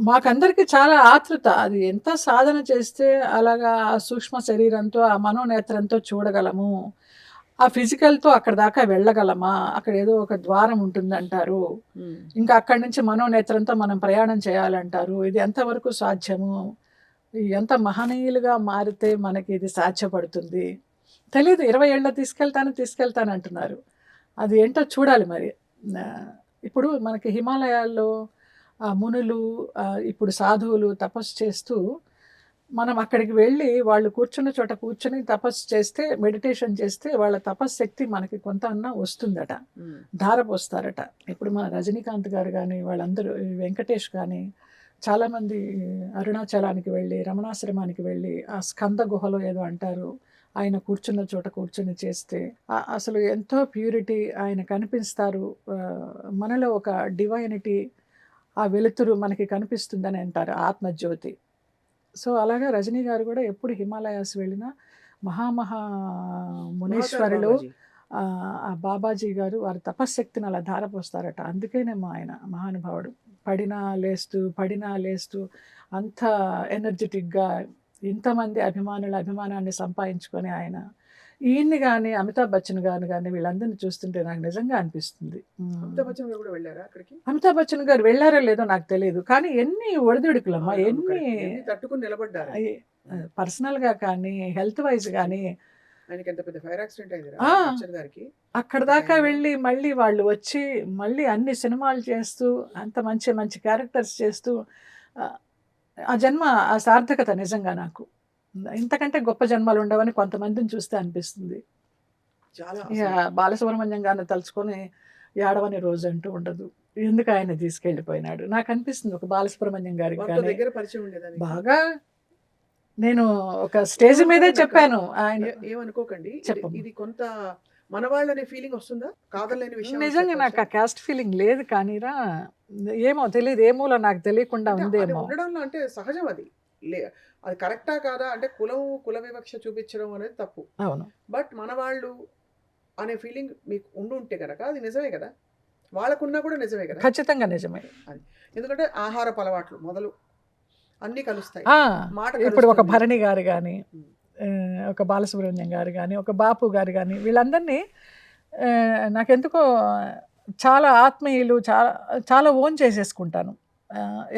Speaker 3: మాకందరికి చాలా ఆతృత, అది ఎంత సాధన చేస్తే అలాగా ఆ సూక్ష్మ శరీరంతో ఆ మనోనేత్రంతో చూడగలము, ఆ ఫిజికల్తో అక్కడ దాకా వెళ్ళగలమా, అక్కడ ఏదో ఒక ద్వారం ఉంటుందంటారు, ఇంకా అక్కడి నుంచి మనోనేత్రంతో మనం ప్రయాణం చేయాలంటారు. ఇది ఎంతవరకు సాధ్యము, ఎంత మహనీయులుగా మారితే మనకి ఇది సాధ్యపడుతుంది తెలీదు. 20 ఏళ్ళ తీసుకెళ్తాను అంటున్నారు. అది ఏంటో చూడాలి మరి. ఇప్పుడు మనకి హిమాలయాల్లో మునులు, ఇప్పుడు సాధువులు తపస్సు చేస్తూ మనం అక్కడికి వెళ్ళి వాళ్ళు కూర్చున్న చోట కూర్చొని తపస్సు చేస్తే, మెడిటేషన్ చేస్తే వాళ్ళ తపశ్శక్తి మనకి కొంత అన్నా వస్తుందట, ధారపోస్తారట. ఇప్పుడు మన రజనీకాంత్ గారు కానీ వాళ్ళందరూ, వెంకటేష్ కానీ చాలామంది అరుణాచలానికి వెళ్ళి, రమణాశ్రమానికి వెళ్ళి ఆ స్కంద గుహలో ఏదో అంటారు, ఆయన కూర్చున్న చోట కూర్చొని చేస్తే అసలు ఎంతో ప్యూరిటీ ఆయన కనిపిస్తారు. మనలో ఒక డివైనిటీ, ఆ వెలుతురు మనకి కనిపిస్తుందని అంటారు, ఆత్మజ్యోతి. సో అలాగా రజనీ గారు కూడా ఎప్పుడు హిమాలయాస్ వెళ్ళినా మహామహా మునీశ్వరులు
Speaker 2: బాబాజీ.
Speaker 3: ఆ బాబాజీ గారు వారి తపశ్శక్తిని అలా ధారపోస్తారట. అందుకేనేమో ఆయన మహానుభావుడు. పడినా లేస్తూ అంత ఎనర్జెటిక్గా ఇంతమంది అభిమానాన్ని సంపాదించుకొని ఆయన ఈయన్ని కానీ అమితాబ్ బచ్చన్ గారిని కానీ వీళ్ళందరినీ చూస్తుంటే నాకు నిజంగా అనిపిస్తుంది.
Speaker 2: అమితాబ్ బచ్చన్ గారు కూడా వెళ్ళారా అక్కడికి?
Speaker 3: అమితాబ్ బచ్చన్ గారు వెళ్ళారో లేదో నాకు తెలియదు, కానీ ఎన్ని ఒడిదుడుకులమ్మా, ఎన్ని
Speaker 2: ఎన్ని తట్టుకుని నిలబడ్డారు.
Speaker 3: పర్సనల్గా కానీ హెల్త్ వైజ్ కానీ
Speaker 2: ఆయనకి ఎంత పెద్ద ఫైర్ యాక్సిడెంట్ అయింది
Speaker 3: ఆ.
Speaker 2: బచ్చన్ గారికి.
Speaker 3: అక్కడ దాకా వెళ్ళి మళ్ళీ వాళ్ళు వచ్చి మళ్ళీ అన్ని సినిమాలు చేస్తూ అంత మంచి మంచి క్యారెక్టర్స్ చేస్తూ ఆ జన్మ ఆ సార్థకత నిజంగా నాకు ఇంతకంటే గొప్ప జన్మలు ఉండవని కొంతమందిని చూస్తే అనిపిస్తుంది.
Speaker 2: చాలా
Speaker 3: ఇక బాలసుబ్రహ్మణ్యం గారిని తలుచుకొని ఏడవని రోజు అంటూ ఉండదు. ఎందుకు ఆయన తీసుకెళ్ళిపోయినాడు నాకు అనిపిస్తుంది. ఒక బాలసుబ్రహ్మణ్యం గారికి
Speaker 2: వాళ్ళతో
Speaker 3: కానీ
Speaker 2: దగ్గర పరిచయం ఉండేదాన్ని.
Speaker 3: బాగా నేను ఒక స్టేజ్ మీదే చెప్పాను. ఆయన
Speaker 2: ఏమనుకోకండి,
Speaker 3: చెప్పమ్మా.
Speaker 2: ఇది కొంత మనవాళ్ళనే ఫీలింగ్ వస్తుందా? కాదలేని విషయం
Speaker 3: నిజంగా నాకు ఆ క్యాస్ట్ ఫీలింగ్ లేదు, కానీరా ఏమో తెలియదు, ఏమోలో నాకు తెలియకుండా ఉందేమో.
Speaker 2: ఉండడంలో అంటే సహజం అది. అది కరెక్టా కాదా అంటే కుల వివక్ష చూపించడం అనేది తప్పు.
Speaker 3: అవును,
Speaker 2: బట్ మన వాళ్ళు అనే ఫీలింగ్ మీకు ఉంటే కనుక అది నిజమే కదా, వాళ్ళకున్నా కూడా నిజమే కదా.
Speaker 3: ఖచ్చితంగా నిజమే.
Speaker 2: ఎందుకంటే ఆహారపు అలవాట్లు మొదలు అన్నీ కలుస్తాయి. మాట
Speaker 3: ఇప్పుడు ఒక
Speaker 2: కలుస్తుంది.
Speaker 3: భరణి గారు కానీ ఒక బాలసుబ్రహ్మణ్యం గారు కానీ ఒక బాపు గారు కానీ వీళ్ళందరినీ నాకెందుకో చాలా ఆత్మీయులు, చాలా చాలా ఓన్ చేసేసుకుంటాను.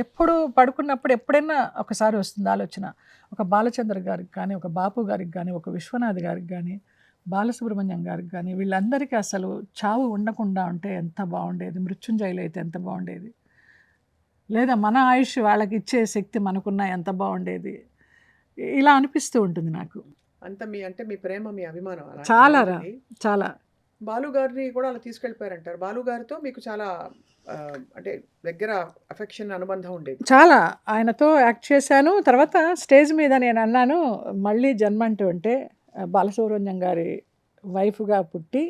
Speaker 3: ఎప్పుడు పడుకున్నప్పుడు ఎప్పుడైనా ఒకసారి వస్తుంది ఆలోచన, ఒక బాలచంద్ర గారికి కానీ ఒక బాపు గారికి కానీ ఒక విశ్వనాథ్ గారికి కానీ బాలసుబ్రహ్మణ్యం గారికి కానీ వీళ్ళందరికీ అసలు చావు ఉండకుండా ఉంటే ఎంత బాగుండేది, మృత్యుంజయులు అయితే ఎంత బాగుండేది, లేదా మన ఆయుష్ వాళ్ళకి ఇచ్చే శక్తి మనకున్నా ఎంత బాగుండేది, ఇలా అనిపిస్తూ ఉంటుంది నాకు.
Speaker 2: అంత మీ ప్రేమ, మీ అభిమానం అలా
Speaker 3: చాలా
Speaker 2: ఉంది.
Speaker 3: చాలా.
Speaker 2: బాలు గారిని కూడా అలా తీసుకెళ్ళిపోయారంటారు. బాలు గారితో మీకు చాలా అంటే దగ్గర అఫెక్షన్, అనుబంధం ఉండేది.
Speaker 3: చాలా ఆయనతో యాక్ట్ చేశాను. తర్వాత స్టేజ్ మీద నేను అన్నాను, మళ్ళీ జన్మ అంటూ ఉంటే బాలసుబ్రహ్మణ్యం గారి వైఫ్గా పుట్టి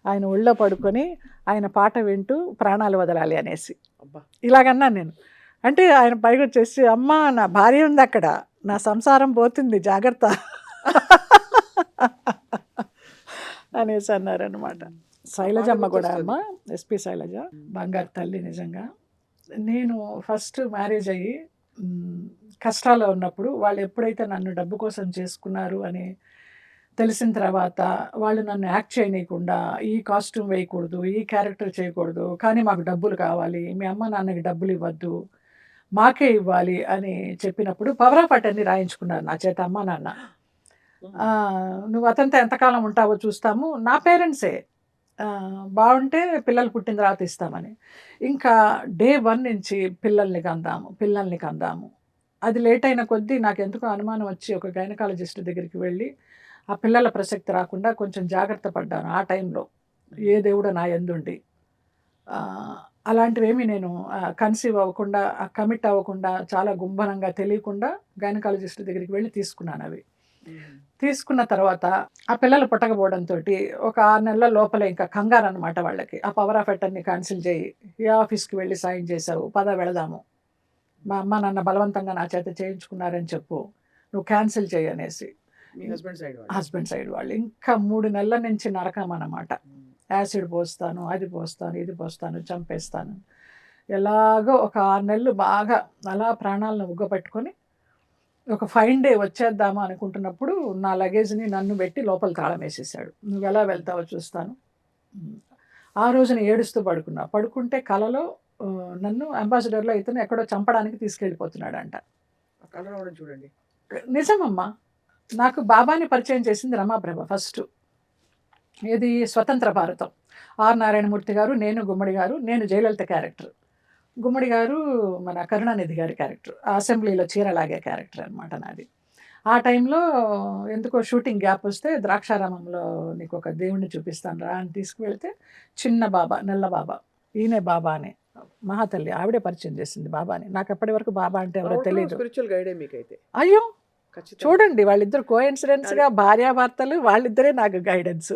Speaker 3: ఆయన ఒళ్ళో పడుకొని ఆయన పాట వింటూ ప్రాణాలు వదలాలి అనేసి
Speaker 2: అబ్బా,
Speaker 3: ఇలాగన్నాను నేను. అంటే ఆయన పైకి వచ్చేసి, అమ్మా నా భార్య ఉంది అక్కడ, నా సంసారం పోతుంది, జాగ్రత్త అనేసి అన్నారనమాట. శైలజమ్మ కూడా, అమ్మ ఎస్పి శైలజ బంగారు తల్లి. నిజంగా నేను ఫస్ట్ మ్యారేజ్ అయ్యి కష్టాల్లో ఉన్నప్పుడు వాళ్ళు ఎప్పుడైతే నన్ను డబ్బు కోసం చేసుకున్నారు అని తెలిసిన తర్వాత వాళ్ళు నన్ను యాక్ట్ చేయనీయకుండా, ఈ కాస్ట్యూమ్ వేయకూడదు, ఈ క్యారెక్టర్ చేయకూడదు, కానీ మాకు డబ్బులు కావాలి, మీ అమ్మ నాన్నకి డబ్బులు ఇవ్వద్దు, మాకే ఇవ్వాలి అని చెప్పినప్పుడు పవర్ ఆఫ్ అటర్నీ రాయించుకున్నారు నా చేత అమ్మ నాన్న. నువ్వు అతనితో ఎంతకాలం ఉంటావో చూస్తాము, నా పేరెంట్సే బాగుంటే పిల్లలు పుట్టిన తర్వాత ఇస్తామని. ఇంకా డే 1 నుంచి పిల్లల్ని కందాము. అది లేట్ అయిన కొద్దీ నాకు ఎందుకో అనుమానం వచ్చి ఒక గైనకాలజిస్ట్ దగ్గరికి వెళ్ళి ఆ పిల్లల ప్రసక్తి రాకుండా కొంచెం జాగ్రత్త పడ్డాను ఆ టైంలో. ఏ దేవుడు నా యందుండి అలాంటివేమీ నేను కన్సీవ్ అవ్వకుండా, కమిట్ అవ్వకుండా, చాలా గుంభనంగా తెలియకుండా గైనకాలజిస్ట్ దగ్గరికి వెళ్ళి తీసుకున్నాను అవి. తీసుకున్న తర్వాత ఆ పిల్లలు పుట్టకపోవడంతో ఒక 6 నెలల లోపలే ఇంకా కంగారు అనమాట వాళ్ళకి. ఆ పవర్ ఆఫ్ అటర్నీ క్యాన్సిల్ చేయి, ఏ ఆఫీస్కి వెళ్ళి సైన్ చేసావు, పద వెళదాము, మా అమ్మ నాన్న బలవంతంగా నా చేత చేయించుకున్నారని చెప్పు, నువ్వు క్యాన్సిల్ చేయి అనేసి. హస్బెండ్ సైడ్ వాళ్ళు ఇంకా 3 నెలల నుంచి నరకం అన్నమాట. యాసిడ్ పోస్తాను, అది పోస్తాను, ఇది పోస్తాను, చంపేస్తాను. ఎలాగో ఒక 6 నెలలు బాగా అలా ప్రాణాలను ఉగ్గపెట్టుకొని ఒక ఫైన్ డే వచ్చేద్దామా అనుకుంటున్నప్పుడు నా లగేజ్ని నన్ను పెట్టి లోపల తాళం వేసేసాడు. నువ్వు ఎలా వెళ్తావో చూస్తాను. ఆ రోజున ఏడుస్తూ పడుకుంటే కలలో నన్ను అంబాసిడర్లో ఇతను ఎక్కడో చంపడానికి తీసుకెళ్ళిపోతున్నాడంట.
Speaker 2: చూడండి,
Speaker 3: నిజమమ్మా. నాకు బాబాని పరిచయం చేసింది రమాప్రభ ఫస్ట్. ఇది స్వతంత్ర భారతం. ఆర్ నారాయణమూర్తి గారు, నేను గుమ్మడి గారు, నేను జయలలిత క్యారెక్టర్, గుమ్మడి గారు మన కరుణానిధి గారి క్యారెక్టర్, అసెంబ్లీలో చీరలాగే క్యారెక్టర్ అనమాట నాది. ఆ టైంలో ఎందుకో షూటింగ్ గ్యాప్ వస్తే ద్రాక్షారామంలో నీకు ఒక దేవుణ్ణి చూపిస్తాను రా అని తీసుకువెళ్తే చిన్న బాబా, నల్ల బాబా, ఈయనే బాబా అని మహాతల్లి ఆవిడే పరిచయం చేసింది బాబాని. నాకు అప్పటి వరకు బాబా అంటే ఎవరో తెలియదు. అయ్యో చూడండి, వాళ్ళిద్దరు కోఇన్సిడెన్స్గా భార్యాభర్తలు, వాళ్ళిద్దరే నాకు గైడెన్స్.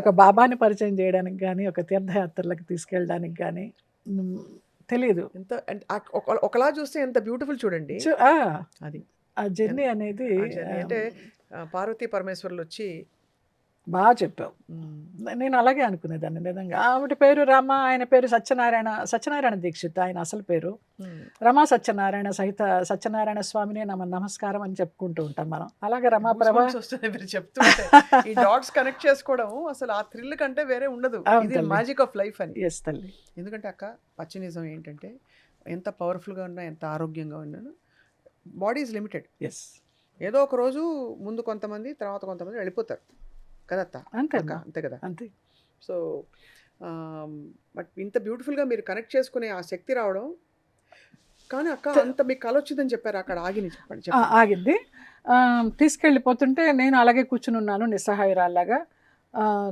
Speaker 3: ఒక బాబాని పరిచయం చేయడానికి కానీ, ఒక తీర్థయాత్రలకు తీసుకెళ్ళడానికి కానీ తెలియదు.
Speaker 2: ఎంత అంటే ఒకలా చూస్తే ఎంత బ్యూటిఫుల్ చూడండి. అది
Speaker 3: ఆ జర్నీ అనేది
Speaker 2: ఆ journey అంటే పార్వతీ పరమేశ్వర్లు వచ్చి
Speaker 3: బాగా చెప్పావు. నేను అలాగే అనుకునేదాన్ని నిజంగా. ఆవిడ పేరు రమ, ఆయన పేరు సత్యనారాయణ దీక్షిత్ ఆయన అసలు పేరు. రమా సత్యనారాయణ సహిత సత్యనారాయణ స్వామిని నమస్కారం అని చెప్పుకుంటూ ఉంటాం మనం. అలాగే రమాప్రభ
Speaker 2: వస్తుంది మీరు చెప్తుంటే ఈ డాట్స్ కనెక్ట్ చేసుకోవడం అసలు ఆ థ్రిల్ కంటే వేరే ఉండదు. ఇది మ్యాజిక్ ఆఫ్ లైఫ్ అని.
Speaker 3: ఎస్ తల్లి.
Speaker 2: ఎందుకంటే అక్క పచ్చి నిజం ఏంటంటే ఎంత పవర్ఫుల్గా ఉన్నా ఎంత ఆరోగ్యంగా ఉన్నాను బాడీ ఈజ్ లిమిటెడ్.
Speaker 3: ఎస్
Speaker 2: ఏదో ఒక రోజు ముందు కొంతమంది తర్వాత కొంతమంది వెళ్ళిపోతారు కదత్త.
Speaker 3: అంతే
Speaker 2: అంతే కదా.
Speaker 3: అంతే.
Speaker 2: సో బట్ ఇంత బ్యూటిఫుల్గా మీరు కనెక్ట్ చేసుకునే ఆ శక్తి రావడం. కానీ అక్క అంత మీకు కల వచ్చిందని చెప్పారు అక్కడ ఆగింది చెప్పండి.
Speaker 3: ఆగింది. తీసుకెళ్ళిపోతుంటే నేను అలాగే కూర్చుని ఉన్నాను నిస్సహాయురాల్లాగా.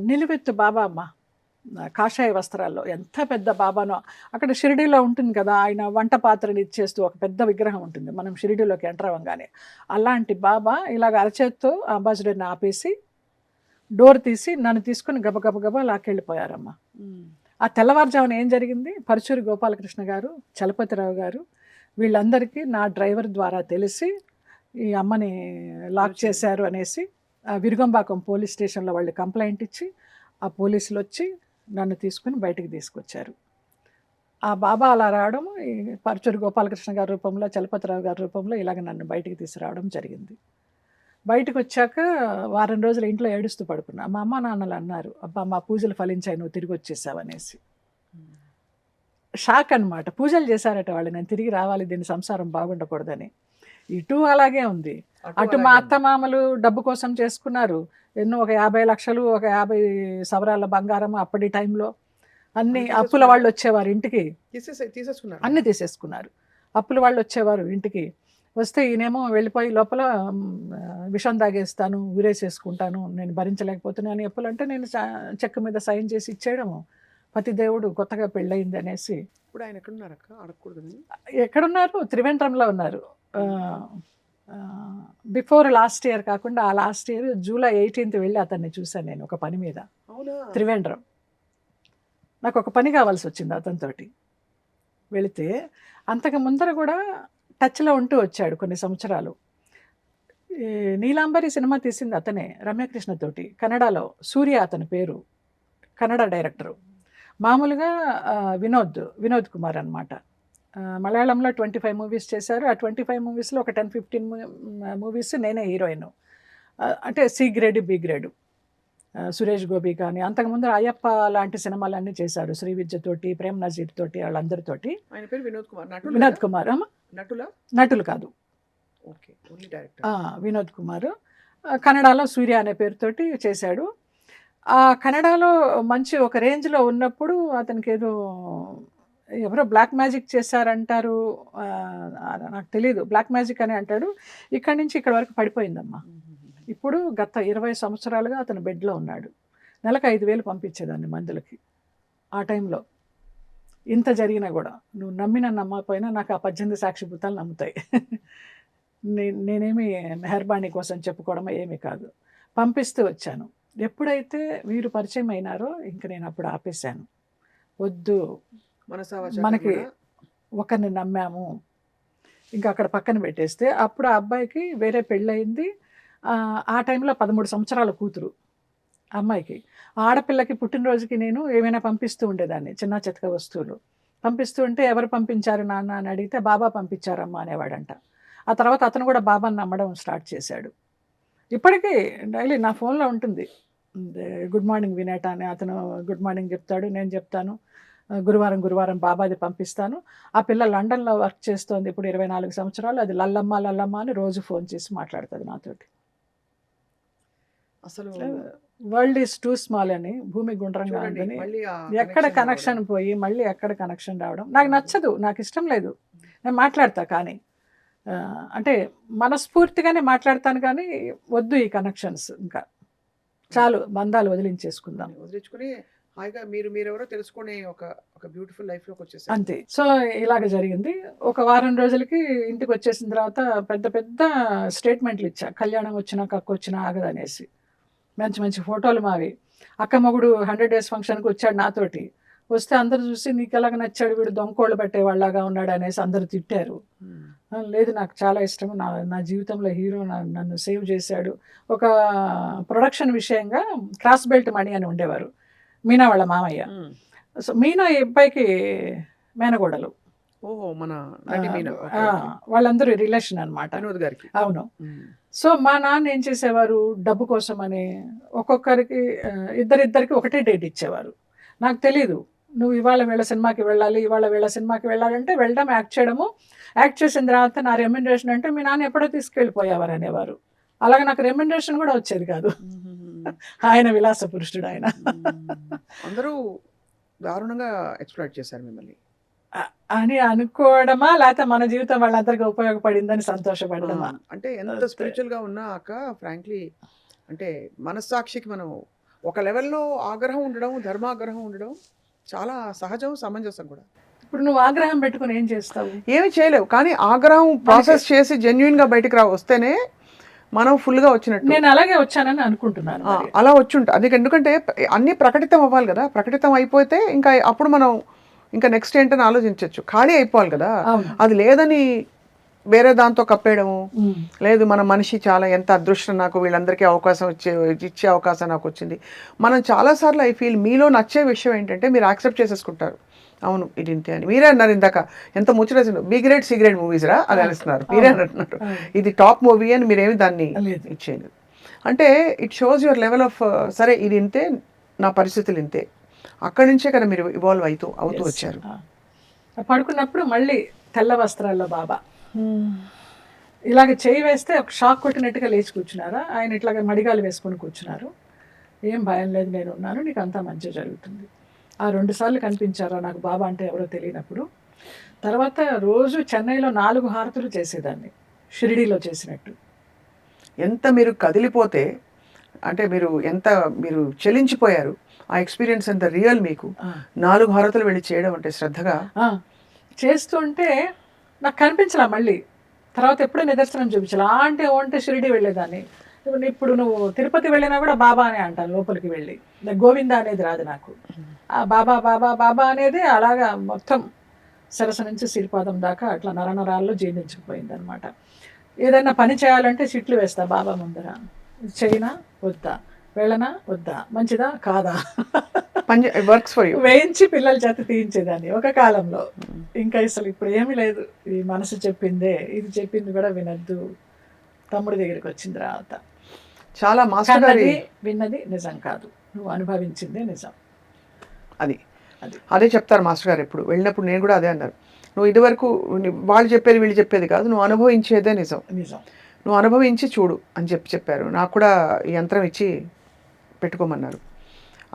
Speaker 3: నిలువెత్తు బాబా అమ్మ కాషాయ వస్త్రాల్లో ఎంత పెద్ద బాబానో. అక్కడ షిరిడీలో ఉంటుంది కదా ఆయన వంట పాత్రని ఇచ్చేస్తూ ఒక పెద్ద విగ్రహం ఉంటుంది మనం షిరిడీలోకి ఎంటర్ అవ్వగానే. అలాంటి బాబా ఇలాగ అరచేత్తో అంబాసిడర్ని ఆపేసి డోర్ తీసి నన్ను తీసుకుని గబగబా లాక్కెళ్ళిపోయారమ్మా. ఆ తెల్లవారుజామున ఏం జరిగింది, పరుచూరి గోపాలకృష్ణ గారు, చలపతిరావు గారు వీళ్ళందరికీ నా డ్రైవర్ ద్వారా తెలిసి ఈ అమ్మని లాక్ చేశారు అనేసి విరుగంబాకం పోలీస్ స్టేషన్లో వాళ్ళు కంప్లైంట్ ఇచ్చి ఆ పోలీసులు వచ్చి నన్ను తీసుకుని బయటికి తీసుకొచ్చారు. ఆ బాబా అలా రావడం ఈ పరుచూరి గోపాలకృష్ణ గారి రూపంలో, చలపతిరావు గారి రూపంలో ఇలాగ నన్ను బయటికి తీసుకురావడం జరిగింది. బయటకు వచ్చాక వారం రోజులు ఇంట్లో ఏడుస్తూ పడుకున్నా. మా అమ్మ నాన్నలు అన్నారు, అబ్బా మా పూజలు ఫలించాయి నువ్వు తిరిగి వచ్చేసావు అనేసి. షాక్ అనమాట. పూజలు చేశారట వాళ్ళు, నేను తిరిగి రావాలి, దీని సంసారం బాగుండకూడదని. ఇటు అలాగే ఉంది. అటు మా అత్తమామలు డబ్బు కోసం చేసుకున్నారు ఎన్నో, ఒక 50 లక్షలు, ఒక 50 సవరాల బంగారం అప్పటి టైంలో. అన్ని అప్పుల వాళ్ళు వచ్చేవారు ఇంటికి, అన్నీ తీసేసుకున్నారు. అప్పుల వాళ్ళు వచ్చేవారు ఇంటికి. వస్తే ఈయనేమో వెళ్ళిపోయి లోపల విషం తాగేస్తాను, ఊరేసేసుకుంటాను, నేను భరించలేకపోతున్నాను ఎప్పులు అంటే నేను చెక్ మీద సైన్ చేసి ఇచ్చేయడము. పతిదేవుడు కొత్తగా పెళ్ళయింది అనేసి.
Speaker 2: ఇప్పుడు ఆయన ఎక్కడున్నారు అక్క అడగకూడదు.
Speaker 3: ఎక్కడున్నారు? త్రివేంద్రంలో ఉన్నారు. బిఫోర్ లాస్ట్ ఇయర్ కాకుండా ఆ లాస్ట్ ఇయర్ జూలై 18th వెళ్ళి అతన్ని చూశాను నేను ఒక పని మీద. త్రివేంద్రం నాకు ఒక పని కావాల్సి వచ్చింది అతనితోటి. వెళితే అంతకు ముందర కూడా టచ్లో ఉంటూ వచ్చాడు కొన్ని సంవత్సరాలు. నీలాంబరి సినిమా తీసింది అతనే రమ్యకృష్ణతోటి, కన్నడలో. సూర్య అతని పేరు, కన్నడ డైరెక్టరు. మామూలుగా వినోద్ కుమార్ అనమాట. మలయాళంలో 25 మూవీస్ చేశారు. ఆ 25 మూవీస్లో ఒక 10-15 మూవీస్ నేనే హీరోయిన్. అంటే C grade B grade. Suresh Gopi కానీ, అంతకుముందు అయ్యప్ప లాంటి సినిమాలన్నీ చేశారు. శ్రీ విద్యతోటి, ప్రేమ్ నజీర్ తోటి, వాళ్ళందరితోటి.
Speaker 2: ఆయన పేరు
Speaker 3: వినోద్ కుమార్. నటులు కాదు, వినోద్ కుమార్. కన్నడలో సూర్య అనే పేరుతోటి చేశాడు. ఆ కన్నడలో మంచి ఒక రేంజ్లో ఉన్నప్పుడు అతనికి ఏదో ఎవరో బ్లాక్ మ్యాజిక్ చేశారంటారు, నాకు తెలియదు. బ్లాక్ మ్యాజిక్ అని అంటాడు. ఇక్కడి నుంచి ఇక్కడ వరకు పడిపోయిందమ్మా. ఇప్పుడు గత 20 సంవత్సరాలుగా అతను బెడ్లో ఉన్నాడు. నెలకు 5,000 పంపించేదాన్ని మందులకి. ఆ టైంలో ఇంత జరిగినా కూడా నువ్వు నమ్మకపోయినా నాకు ఆ 18 సాక్షిభూతాలు నమ్ముతాయి. నేనేమి మెహర్బానీ కోసం చెప్పుకోవడం ఏమీ కాదు. పంపిస్తూ వచ్చాను. ఎప్పుడైతే వీరు పరిచయం అయినారో ఇంక నేను అప్పుడు ఆపేశాను. వద్దు, మనకి ఒకరిని నమ్మాము, ఇంకా అక్కడ పక్కన పెట్టేస్తే. అప్పుడు ఆ అబ్బాయికి వేరే పెళ్ళయింది. ఆ టైంలో 13 సంవత్సరాల కూతురు అమ్మాయికి. ఆడపిల్లకి పుట్టినరోజుకి నేను ఏమైనా పంపిస్తూ ఉండేదాన్ని, చిన్న చితక వస్తువులు పంపిస్తూ ఉంటే, ఎవరు పంపించారు నాన్న అని అడిగితే బాబా పంపించారమ్మా అనేవాడంట. ఆ తర్వాత అతను కూడా బాబాని నమ్మడం స్టార్ట్ చేశాడు. ఇప్పటికీ డైలీ నా ఫోన్లో ఉంటుంది, గుడ్ మార్నింగ్ వినేట అని. అతను గుడ్ మార్నింగ్ చెప్తాడు, నేను చెప్తాను. గురువారం బాబాది పంపిస్తాను. ఆ పిల్ల లండన్లో వర్క్ చేస్తోంది ఇప్పుడు 24 సంవత్సరాలు. అది లల్లమ్మ అని రోజు ఫోన్ చేసి మాట్లాడుతుంది నాతోటి. అసలు వరల్డ్ ఈజ్ టూ స్మాల్ అని, భూమి గుండ్రంగా ఉందని, ఎక్కడ కనెక్షన్ పోయి మళ్ళీ ఎక్కడ కనెక్షన్ రావడం నాకు నచ్చదు, నాకు ఇష్టం లేదు. నేను మాట్లాడతా కానీ అంటే మనస్ఫూర్తిగానే మాట్లాడతాను, కానీ వద్దు ఈ కనెక్షన్స్, ఇంకా చాలు, బంధాలు వదిలించుకుని
Speaker 2: హాయిగా మీరెవరో తెలుసుకునే ఒక బ్యూటిఫుల్ లైఫ్లోకి వచ్చేసి
Speaker 3: అంతే. సో ఇలాగ జరిగింది. ఒక వారం రోజులకి ఇంటికి వచ్చేసిన తర్వాత పెద్ద స్టేట్మెంట్లు ఇచ్చా, కళ్యాణం వచ్చినా కక్క వచ్చినా ఆగదనేసి. మంచి ఫోటోలు మావి. అక్క మొగుడు 100 days ఫంక్షన్కి వచ్చాడు నాతోటి. వస్తే అందరూ చూసి నీకు ఎలాగ నచ్చాడు, వీడు దొంగకోళ్ళు పట్టేవాళ్ళలాగా ఉన్నాడు అనేసి అందరూ తిట్టారు. లేదు, నాకు చాలా ఇష్టం, నా జీవితంలో హీరో నన్ను సేవ్ చేశాడు. ఒక ప్రొడక్షన్ విషయంగా క్రాస్ బెల్ట్ మణి అని ఉండేవారు, మీనా వాళ్ళ మామయ్య. సో మీనా ఈ అబ్బాయికి మేనగోడలు.
Speaker 2: ఓహో, మన నటి మీనా.
Speaker 3: వాళ్ళందరూ రిలేషన్ అనమాట
Speaker 2: వినోద్ గారికి.
Speaker 3: అవును. సో మా నాన్న ఏం చేసేవారు, డబ్బు కోసం అని ఒక్కొక్కరికి ఇద్దరిద్దరికి ఒకటే డేట్ ఇచ్చేవారు. నాకు తెలీదు, నువ్వు ఇవాళ వీళ్ళ సినిమాకి వెళ్ళాలి, ఇవాళ వీళ్ళ సినిమాకి వెళ్ళాలంటే వెళ్ళడం, యాక్ట్ చేయడము. యాక్ట్ చేసిన తర్వాత నా రెమ్యునరేషన్ అంటే మీ నాన్న ఎప్పుడో తీసుకెళ్ళిపోయేవారు అనేవారు. అలాగే నాకు రెమ్యునరేషన్ కూడా వచ్చేది కాదు. ఆయన విలాస పురుషుడు ఆయన.
Speaker 2: అందరూ దారుణంగా ఎక్స్‌ప్లాయిట్ చేశారు మిమ్మల్ని
Speaker 3: అని అనుకోవడమా, లేకపోతే మన జీవితం వాళ్ళందరికీ ఉపయోగపడిందని సంతోషపడడమా?
Speaker 2: అంటే ఎంత స్పిరిచువల్గా ఉన్నా అక్క, ఫ్రాంక్లీ అంటే మనస్సాక్షికి మనం ఒక లెవెల్లో ఆగ్రహం ఉండడం, ధర్మాగ్రహం ఉండడం చాలా సహజం, సమంజసం కూడా.
Speaker 3: ఇప్పుడు నువ్వు ఆగ్రహం పెట్టుకుని ఏం చేస్తావు?
Speaker 2: ఏమి చేయలేవు, కానీ ఆగ్రహం ప్రాసెస్ చేసి జెన్యున్గా బయటకు వస్తేనే మనం ఫుల్గా వచ్చినట్టు.
Speaker 3: నేను అలాగే వచ్చానని అనుకుంటున్నాను.
Speaker 2: అలా వచ్చుంటా. అది ఎందుకంటే అన్నీ ప్రకటితం అవ్వాలి కదా, ప్రకటితం అయిపోతే ఇంకా అప్పుడు మనం ఇంకా నెక్స్ట్ ఏంటని ఆలోచించవచ్చు. ఖాళీ అయిపోవాలి కదా, అది లేదని వేరే దాంతో కప్పేయడము. లేదు, మన మనిషి చాలా ఎంత అదృష్టం, నాకు వీళ్ళందరికీ అవకాశం ఇచ్చే అవకాశం నాకు వచ్చింది. మనం చాలాసార్లు ఐ ఫీల్ మీలో నచ్చే విషయం ఏంటంటే మీరు యాక్సెప్ట్ చేసేసుకుంటారు. అవును, ఇది ఇంతే అని. మీరే అన్నారు ఇందాక, ఎంత ముచ్చటేసింది, B grade C grade movies రా అని అనిస్తున్నారు. మీరే అంటున్నారు ఇది టాప్ మూవీ అని, మీరేమి దాన్ని ఇచ్చేయండి. అంటే it shows your level of, సరే ఇది ఇంతే, నా పరిస్థితులు ఇంతే. అక్కడి నుంచే కదా మీరు ఇవాల్వ్ అవుతూ వచ్చారు.
Speaker 3: పడుకున్నప్పుడు మళ్ళీ తెల్ల వస్త్రాల్లో బాబా ఇలాగ చేయి వేస్తే ఒక షాక్ కొట్టినట్టుగా లేచి కూర్చున్నారా, ఆయన ఇట్లాగ మడిగాలు వేసుకొని కూర్చున్నారు. ఏం భయం లేదు, నేను ఉన్నాను, నీకు అంతా మంచి జరుగుతుంది. ఆ 2 సార్లు కనిపించారా నాకు బాబా అంటే ఎవరో తెలియనప్పుడు. తర్వాత రోజు చెన్నైలో 4 హారతులు చేసేదాన్ని, షిరిడీలో చేసినట్టు.
Speaker 2: ఎంత మీరు కదిలిపోతే, అంటే మీరు చెలించిపోయారు, ఆ ఎక్స్పీరియన్స్ ఎంత రియల్. మీకు 4 హారతులు వెళ్ళి చేయడం అంటే శ్రద్ధగా
Speaker 3: చేస్తుంటే నాకు కనిపించలా. మళ్ళీ తర్వాత ఎప్పుడూ నిదర్శనం చూపించాలి. అంటే షిరిడి వెళ్ళేదాన్ని. ఇప్పుడు నువ్వు తిరుపతి వెళ్ళినా కూడా బాబా అనే అంటాను లోపలికి వెళ్ళి, గోవింద అనేది రాదు నాకు. ఆ బాబా బాబా బాబా అనేది అలాగా మొత్తం సరస్సు నుంచి శ్రీపాదం దాకా అట్లా నరనరాల్లో జీర్ణించుకుపోయింది అనమాట. ఏదైనా పని చేయాలంటే చిట్లు వేస్తా బాబా ముందర, చైనా వద్దా, వెళ్ళనా వద్దా, మంచిదా కాదా,
Speaker 2: వర్క్స్ ఫర్ యూ
Speaker 3: వేయించి పిల్లల చేత తీయించేదాన్ని ఒక కాలంలో. ఇంకా అసలు ఇప్పుడు ఏమీ లేదు, ఈ మనసు చెప్పిందే, ఇది చెప్పింది కూడా వినద్దు. తమ్ముడి దగ్గరికి వచ్చిన తర్వాత
Speaker 2: చాలా మాస్టర్ గారి
Speaker 3: విన్నది నిజం కాదు, నువ్వు అనుభవించిందే నిజం.
Speaker 2: అదే చెప్తారు మాస్టర్ గారు ఎప్పుడు వెళ్ళినప్పుడు. నేను కూడా అదే అన్నారు, నువ్వు ఇదివరకు వాళ్ళు చెప్పేది వీళ్ళు చెప్పేది కాదు, నువ్వు అనుభవించేదే నిజం, నువ్వు అనుభవించి చూడు అని చెప్పారు. నాకు కూడా ఈ యంత్రం ఇచ్చి పెట్టుకోమన్నారు.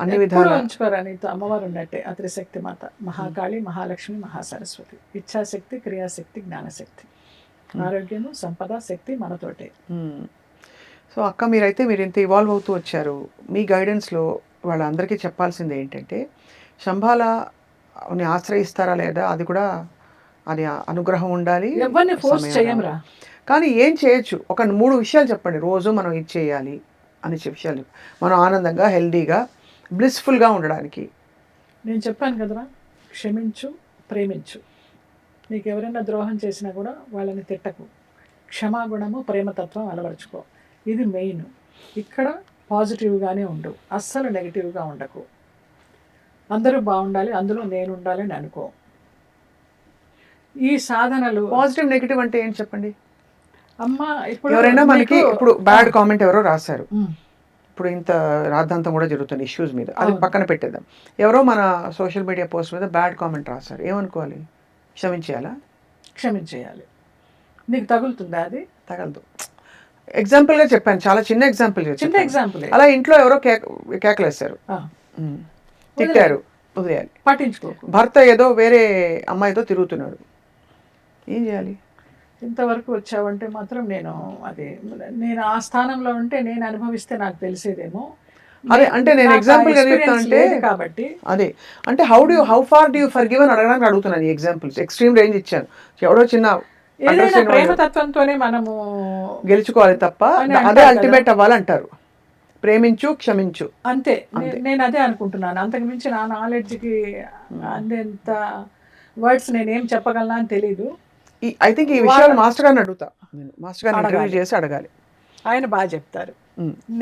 Speaker 2: అన్ని విధాలు
Speaker 3: ఉంచుకోరా, నీతో అమ్మవారు ఉన్నట్టే, అత్రిశక్తి మాత, మహాకాళి, మహాలక్ష్మి, మహాసరస్వతి, ఇచ్ఛాశక్తి, క్రియాశక్తి, జ్ఞానశక్తి, ఆరోగ్యము, సంపద, శక్తి మనతోటే.
Speaker 2: సో అక్క, మీరు ఇంత ఇవాల్వ్ అవుతూ వచ్చారు. మీ గైడెన్స్లో వాళ్ళందరికీ చెప్పాల్సింది ఏంటంటే, శంభాలని ఆశ్రయిస్తారా లేదా, అది కూడా అది అనుగ్రహం ఉండాలి,
Speaker 3: ఎవరిని ఫోర్స్ చేయంరా.
Speaker 2: కానీ ఏం చేయొచ్చు, ఒక 3 విషయాలు చెప్పండి రోజు మనం ఇది చేయాలి అని విషయాలు, మనం ఆనందంగా హెల్దీగా బ్లిస్ఫుల్గా ఉండడానికి.
Speaker 3: నేను చెప్పాను కదరా, క్షమించు, ప్రేమించు. నీకు ఎవరైనా ద్రోహం చేసినా కూడా వాళ్ళని తిట్టకు. క్షమాగుణము, ప్రేమతత్వం అలవరుచుకో. ఇది మెయిన్. ఇక్కడ పాజిటివ్గానే ఉండు, అస్సలు నెగిటివ్గా ఉండకు. అందరూ బాగుండాలి, అందులో నేను ఉండాలి అని అనుకో. ఈ సాధనలు
Speaker 2: పాజిటివ్ నెగిటివ్ అంటే ఏంటి చెప్పండి.
Speaker 3: అమ్మ ఇప్పుడు
Speaker 2: ఎవరైనా మనకి ఇప్పుడు బ్యాడ్ కామెంట్ ఎవరో రాశారు, ఇప్పుడు ఇంత రాద్ధాంతం కూడా జరుగుతుంది ఇష్యూస్ మీద, అది పక్కన పెట్టేద్దాం. ఎవరో మన సోషల్ మీడియా పోస్ట్ మీద బ్యాడ్ కామెంట్ రాశారు, ఏమనుకోవాలి, క్షమించేయాలా?
Speaker 3: క్షమించేయాలి. నీకు తగులుతుందా? అది
Speaker 2: తగలదు. ఎగ్జాంపుల్గా చెప్పాను, చాలా చిన్న ఎగ్జాంపుల్. అలా ఇంట్లో ఎవరో కేకలేస్తారు, తిట్టారు, వదిలేయాలి,
Speaker 3: పట్టించుకో.
Speaker 2: భర్త ఏదో వేరే అమ్మాయితో తిరుగుతున్నాడు, ఏం చేయాలి?
Speaker 3: ఇంతవరకు వచ్చావంటే మాత్రం నేను ఆ స్థానంలో ఉంటే నేను అనుభవిస్తే నాకు తెలిసేదేమో.
Speaker 2: అదే అంటే నేను ఎగ్జాంపుల్ గా చెప్తానంటే
Speaker 3: కాబట్టి
Speaker 2: అదే అంటే how far do you forgive అని అడగడానికి అడుగుతున్నాను. ఈ ఎగ్జాంపుల్స్ ఎక్స్ట్రీమ్ రేంజ్ ఇచ్చాను. ఎవడో చిన్న
Speaker 3: ప్రేమతత్వంతోనే మనము
Speaker 2: గెలుచుకోవాలి తప్ప అదే అల్టిమేట్ అవ్వాలంటారు. ప్రేమించు, క్షమించు.
Speaker 3: అంతే. నేను అదే అనుకుంటున్నాను. అంతకు మించి నా నాలెడ్జ్కి అందేంత వర్డ్స్ నేనేం చెప్పగలనా అని తెలీదు.
Speaker 2: ఐ థింక్ ఈ విషయాలు మాస్టర్ గారిని అడుగుతా. నేను మాస్టర్ గారిని ఇంటర్వ్యూ చేసి అడగాలి.
Speaker 3: ఆయన బాగా చెప్తారు.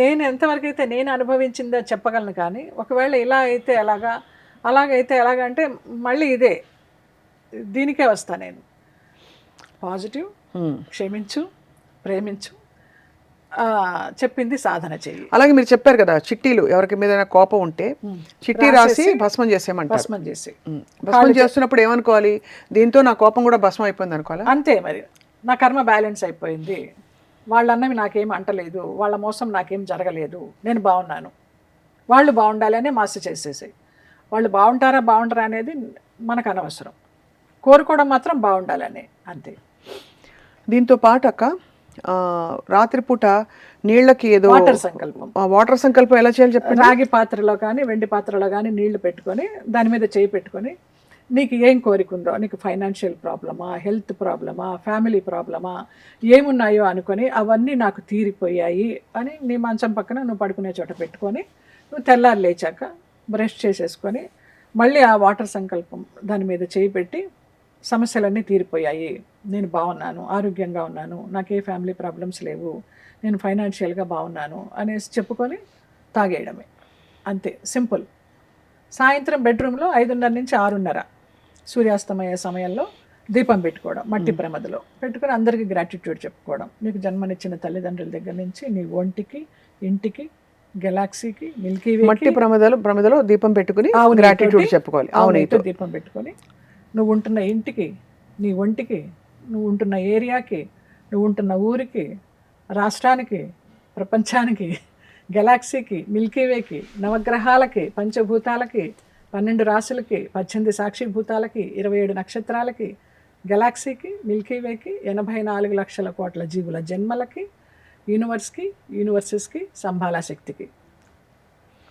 Speaker 3: నేను ఎంతవరకు అయితే నేను అనుభవించిందో చెప్పగలను, కానీ ఒకవేళ ఇలా అయితే ఎలాగా, అలాగైతే ఎలాగా అంటే మళ్ళీ దీనికే వస్తా నేను. పాజిటివ్, క్షమించు, ప్రేమించు, చెప్పింది సాధన చెయ్యి.
Speaker 2: అలాగే మీరు చెప్పారు కదా, చిట్టీలు ఎవరికి మీద కోపం ఉంటే చిట్టి రాసి భస్మం చేసేయమంటారు.
Speaker 3: భస్మం చేసి
Speaker 2: భస్మం చేస్తున్నప్పుడు ఏమనుకోవాలి? దీంతో నా కోపం కూడా భస్మం అయిపోయింది అనుకోవాలి.
Speaker 3: అంతే. మరి నా కర్మ బ్యాలెన్స్ అయిపోయింది, వాళ్ళన్నవి నాకేం అంటలేదు, వాళ్ళ మోసం నాకేం జరగలేదు, నేను బాగున్నాను, వాళ్ళు బాగుండాలి అనే మాస్టర్ చేసేసాయి. వాళ్ళు బాగుంటారా అనేది మనకు అనవసరం, కోరుకోవడం మాత్రం బాగుండాలని అంతే.
Speaker 2: దీంతో పాటు అక్క, రాత్రిపూట నీళ్ళకి ఏదో వాటర్ సంకల్పం ఎలా చేయాలి చెప్పండి.
Speaker 3: రాగి పాత్రలో కానీ వెండి పాత్రలో కానీ నీళ్లు పెట్టుకొని దాని మీద చేయి పెట్టుకొని నీకు ఏం కోరిక ఉందో, నీకు ఫైనాన్షియల్ ప్రాబ్లమా, హెల్త్ ప్రాబ్లమా, ఫ్యామిలీ ప్రాబ్లమా, ఏమున్నాయో అనుకొని అవన్నీ నాకు తీరిపోయాయి అని నీ మంచం పక్కన నువ్వు పడుకునే చోట పెట్టుకొని నువ్వు తెల్లారి లేచాక బ్రష్ చేసేసుకొని మళ్ళీ ఆ వాటర్ సంకల్పం దాని మీద చేయి పెట్టి సమస్యలన్నీ తీరిపోయాయి, నేను బాగున్నాను, ఆరోగ్యంగా ఉన్నాను, నాకే ఫ్యామిలీ ప్రాబ్లమ్స్ లేవు, నేను ఫైనాన్షియల్గా బాగున్నాను అనేసి చెప్పుకొని తాగేయడమే. అంతే, సింపుల్. సాయంత్రం బెడ్రూమ్లో 5:30 నుంచి 6:30 సూర్యాస్తమయ సమయంలో దీపం పెట్టుకోవడం, మట్టి ప్రమదలో పెట్టుకొని అందరికీ గ్రాటిట్యూడ్ చెప్పుకోవడం. నీకు జన్మనిచ్చిన తల్లిదండ్రుల దగ్గర నుంచి నీ ఒంటికి, ఇంటికి, గెలాక్సీకి, మిల్కీ వే,
Speaker 2: మట్టి ప్రమదలో దీపం పెట్టుకుని గ్రాటిట్యూడ్ చెప్పుకోవాలి.
Speaker 3: అవునైతే దీపం పెట్టుకొని నువ్వు ఉంటున్న ఇంటికి, నీ ఒంటికి, నువ్వు ఉంటున్న ఏరియాకి, నువ్వు ఉంటున్న ఊరికి, రాష్ట్రానికి, ప్రపంచానికి, గెలాక్సీకి, మిల్కీవేకి, నవగ్రహాలకి, పంచభూతాలకి, 12 రాశులకి, 18 సాక్షిభూతాలకి, 27 నక్షత్రాలకి, గెలాక్సీకి, మిల్కీవేకి, 84 లక్షల కోట్ల జీవుల జన్మలకి, యూనివర్స్కి, యూనివర్సెస్కి, సంభాళ శక్తికి,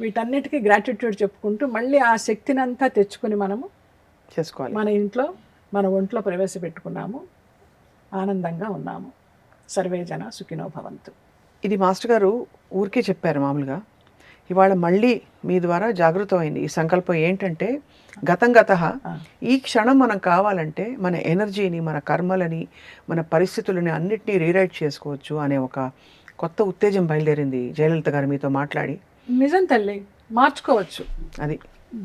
Speaker 3: వీటన్నిటికీ గ్రాటిట్యూడ్ చెప్పుకుంటూ మళ్ళీ ఆ శక్తిని అంతా తెచ్చుకొని మనము
Speaker 2: చేసుకోవాలి.
Speaker 3: మన ఇంట్లో, మన ఒంట్లో ప్రవేశపెట్టుకున్నాము, ఆనందంగా ఉన్నాము. సర్వే జన సుఖినో భవంతు.
Speaker 2: ఇది మాస్టర్ గారు ఊరికే చెప్పారు మామూలుగా. ఇవాళ మళ్ళీ మీ ద్వారా జాగృతమైంది ఈ సంకల్పం. ఏంటంటే గతం ఈ క్షణం మనం కావాలంటే మన ఎనర్జీని, మన కర్మలని, మన పరిస్థితులని అన్నిటినీ రీరైట్ చేసుకోవచ్చు అనే ఒక కొత్త ఉత్తేజం బయలుదేరింది జయలలిత గారు మీతో మాట్లాడి.
Speaker 3: నిజం తల్లి, మార్చుకోవచ్చు.
Speaker 2: అది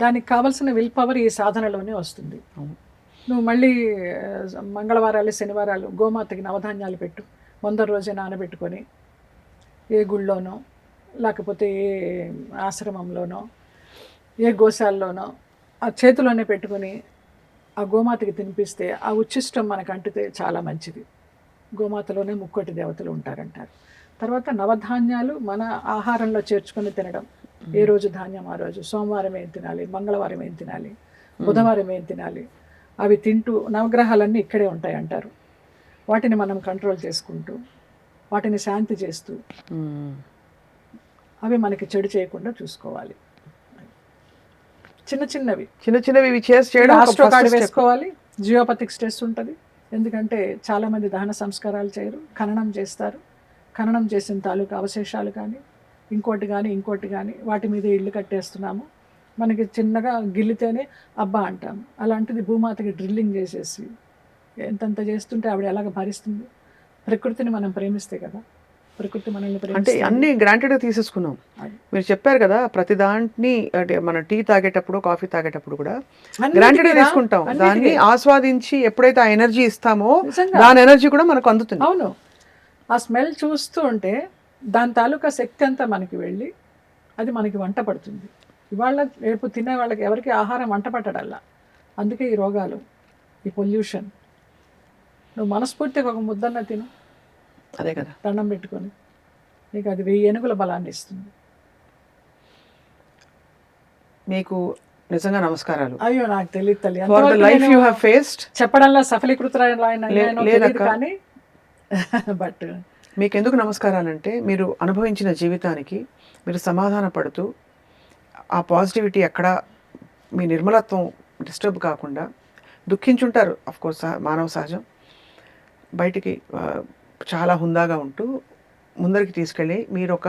Speaker 3: దానికి కావాల్సిన విల్ పవర్ ఈ సాధనలోనే వస్తుంది. నువ్వు మళ్ళీ మంగళవారాలు, శనివారాలు గోమాతకి నవధాన్యాలు పెట్టు, ముందర రోజే నానబెట్టుకొని ఏ గుళ్ళోనో లేకపోతే ఏ ఆశ్రమంలోనో ఏ గోశాలలోనో ఆ చేతిలోనే పెట్టుకొని ఆ గోమాతకి తినిపిస్తే ఆ ఉచ్ఛిష్టం మనకు అంటితే చాలా మంచిది. గోమాతలోనే ముక్కోటి దేవతలు ఉంటారంటారు. తర్వాత నవధాన్యాలు మన ఆహారంలో చేర్చుకొని తినడం. ఏ రోజు ధాన్యం ఆ రోజు, సోమవారం ఏం తినాలి, మంగళవారం ఏం తినాలి, బుధవారం ఏం తినాలి, అవి తింటూ నవగ్రహాలన్నీ ఇక్కడే ఉంటాయి అంటారు. వాటిని మనం కంట్రోల్ చేసుకుంటూ, వాటిని శాంతి చేస్తూ, అవి మనకి చెడు చేయకుండా చూసుకోవాలి. చిన్న చిన్నవి
Speaker 2: చేయడం.
Speaker 3: ఆస్ట్రో కార్డు వేసుకోవాలి. జియోపతిక్ స్ట్రెస్ ఉంటుంది. ఎందుకంటే చాలామంది దహన సంస్కారాలు చేయరు, ఖననం చేస్తారు. ఖననం చేసిన తాలూకు అవశేషాలు కానీ ఇంకోటి కానీ వాటి మీద ఇల్లు కట్టేస్తున్నాము. మనకి చిన్నగా గిల్లితేనే అబ్బా అంటాము. అలాంటిది భూమాతకి డ్రిల్లింగ్ చేసేసి ఎంతంత చేస్తుంటే ఆవిడ ఎలాగ భరిస్తుంది? ప్రకృతిని మనం ప్రేమిస్తే కదా, ప్రకృతి మనల్ని
Speaker 2: అంటే అన్ని గ్రాంటెడ్గా తీసేసుకున్నాం. మీరు చెప్పారు కదా, ప్రతి దాంట్ని అంటే మన టీ తాగేటప్పుడు, కాఫీ తాగేటప్పుడు కూడా గ్రాంటెడ్గా తీసుకుంటాం. దాన్ని ఆస్వాదించి ఎప్పుడైతే ఆ ఎనర్జీ ఇస్తామో దాని ఎనర్జీ కూడా మనకు అందుతుంది.
Speaker 3: అవును, ఆ స్మెల్ చూస్తూ ఉంటే దాని తాలూకా శక్తి అంతా మనకి వెళ్ళి అది మనకి వంట పడుతుంది. ఇవాళ రేపు తినే వాళ్ళకి ఎవరికి ఆహారం వంట పట్టడల్లా. అందుకే ఈ రోగాలు, ఈ పొల్యూషన్. నువ్వు మనస్ఫూర్తిగా ఒక ముద్దన్న తిను,
Speaker 2: అదే కదా,
Speaker 3: దండం పెట్టుకొని, నీకు అది 1000 ఏనుగుల బలాన్ని ఇస్తుంది.
Speaker 2: మీకు నిజంగా నమస్కారాలు.
Speaker 3: అయ్యో నాకు తెలియదు తల్లి,
Speaker 2: చెప్పడంలో
Speaker 3: సఫలీకృతురాలు కానీ బట్
Speaker 2: మీకు ఎందుకు నమస్కారాలంటే మీరు అనుభవించిన జీవితానికి మీరు సమాధాన పడుతూ ఆ పాజిటివిటీ ఎక్కడ మీ నిర్మలత్వం డిస్టర్బ్ కాకుండా దుఃఖించుంటారు. అఫ్కోర్స్ మానవ సహజం. బయటికి చాలా హుందాగా ఉంటూ ముందరికి తీసుకెళ్ళి మీరు ఒక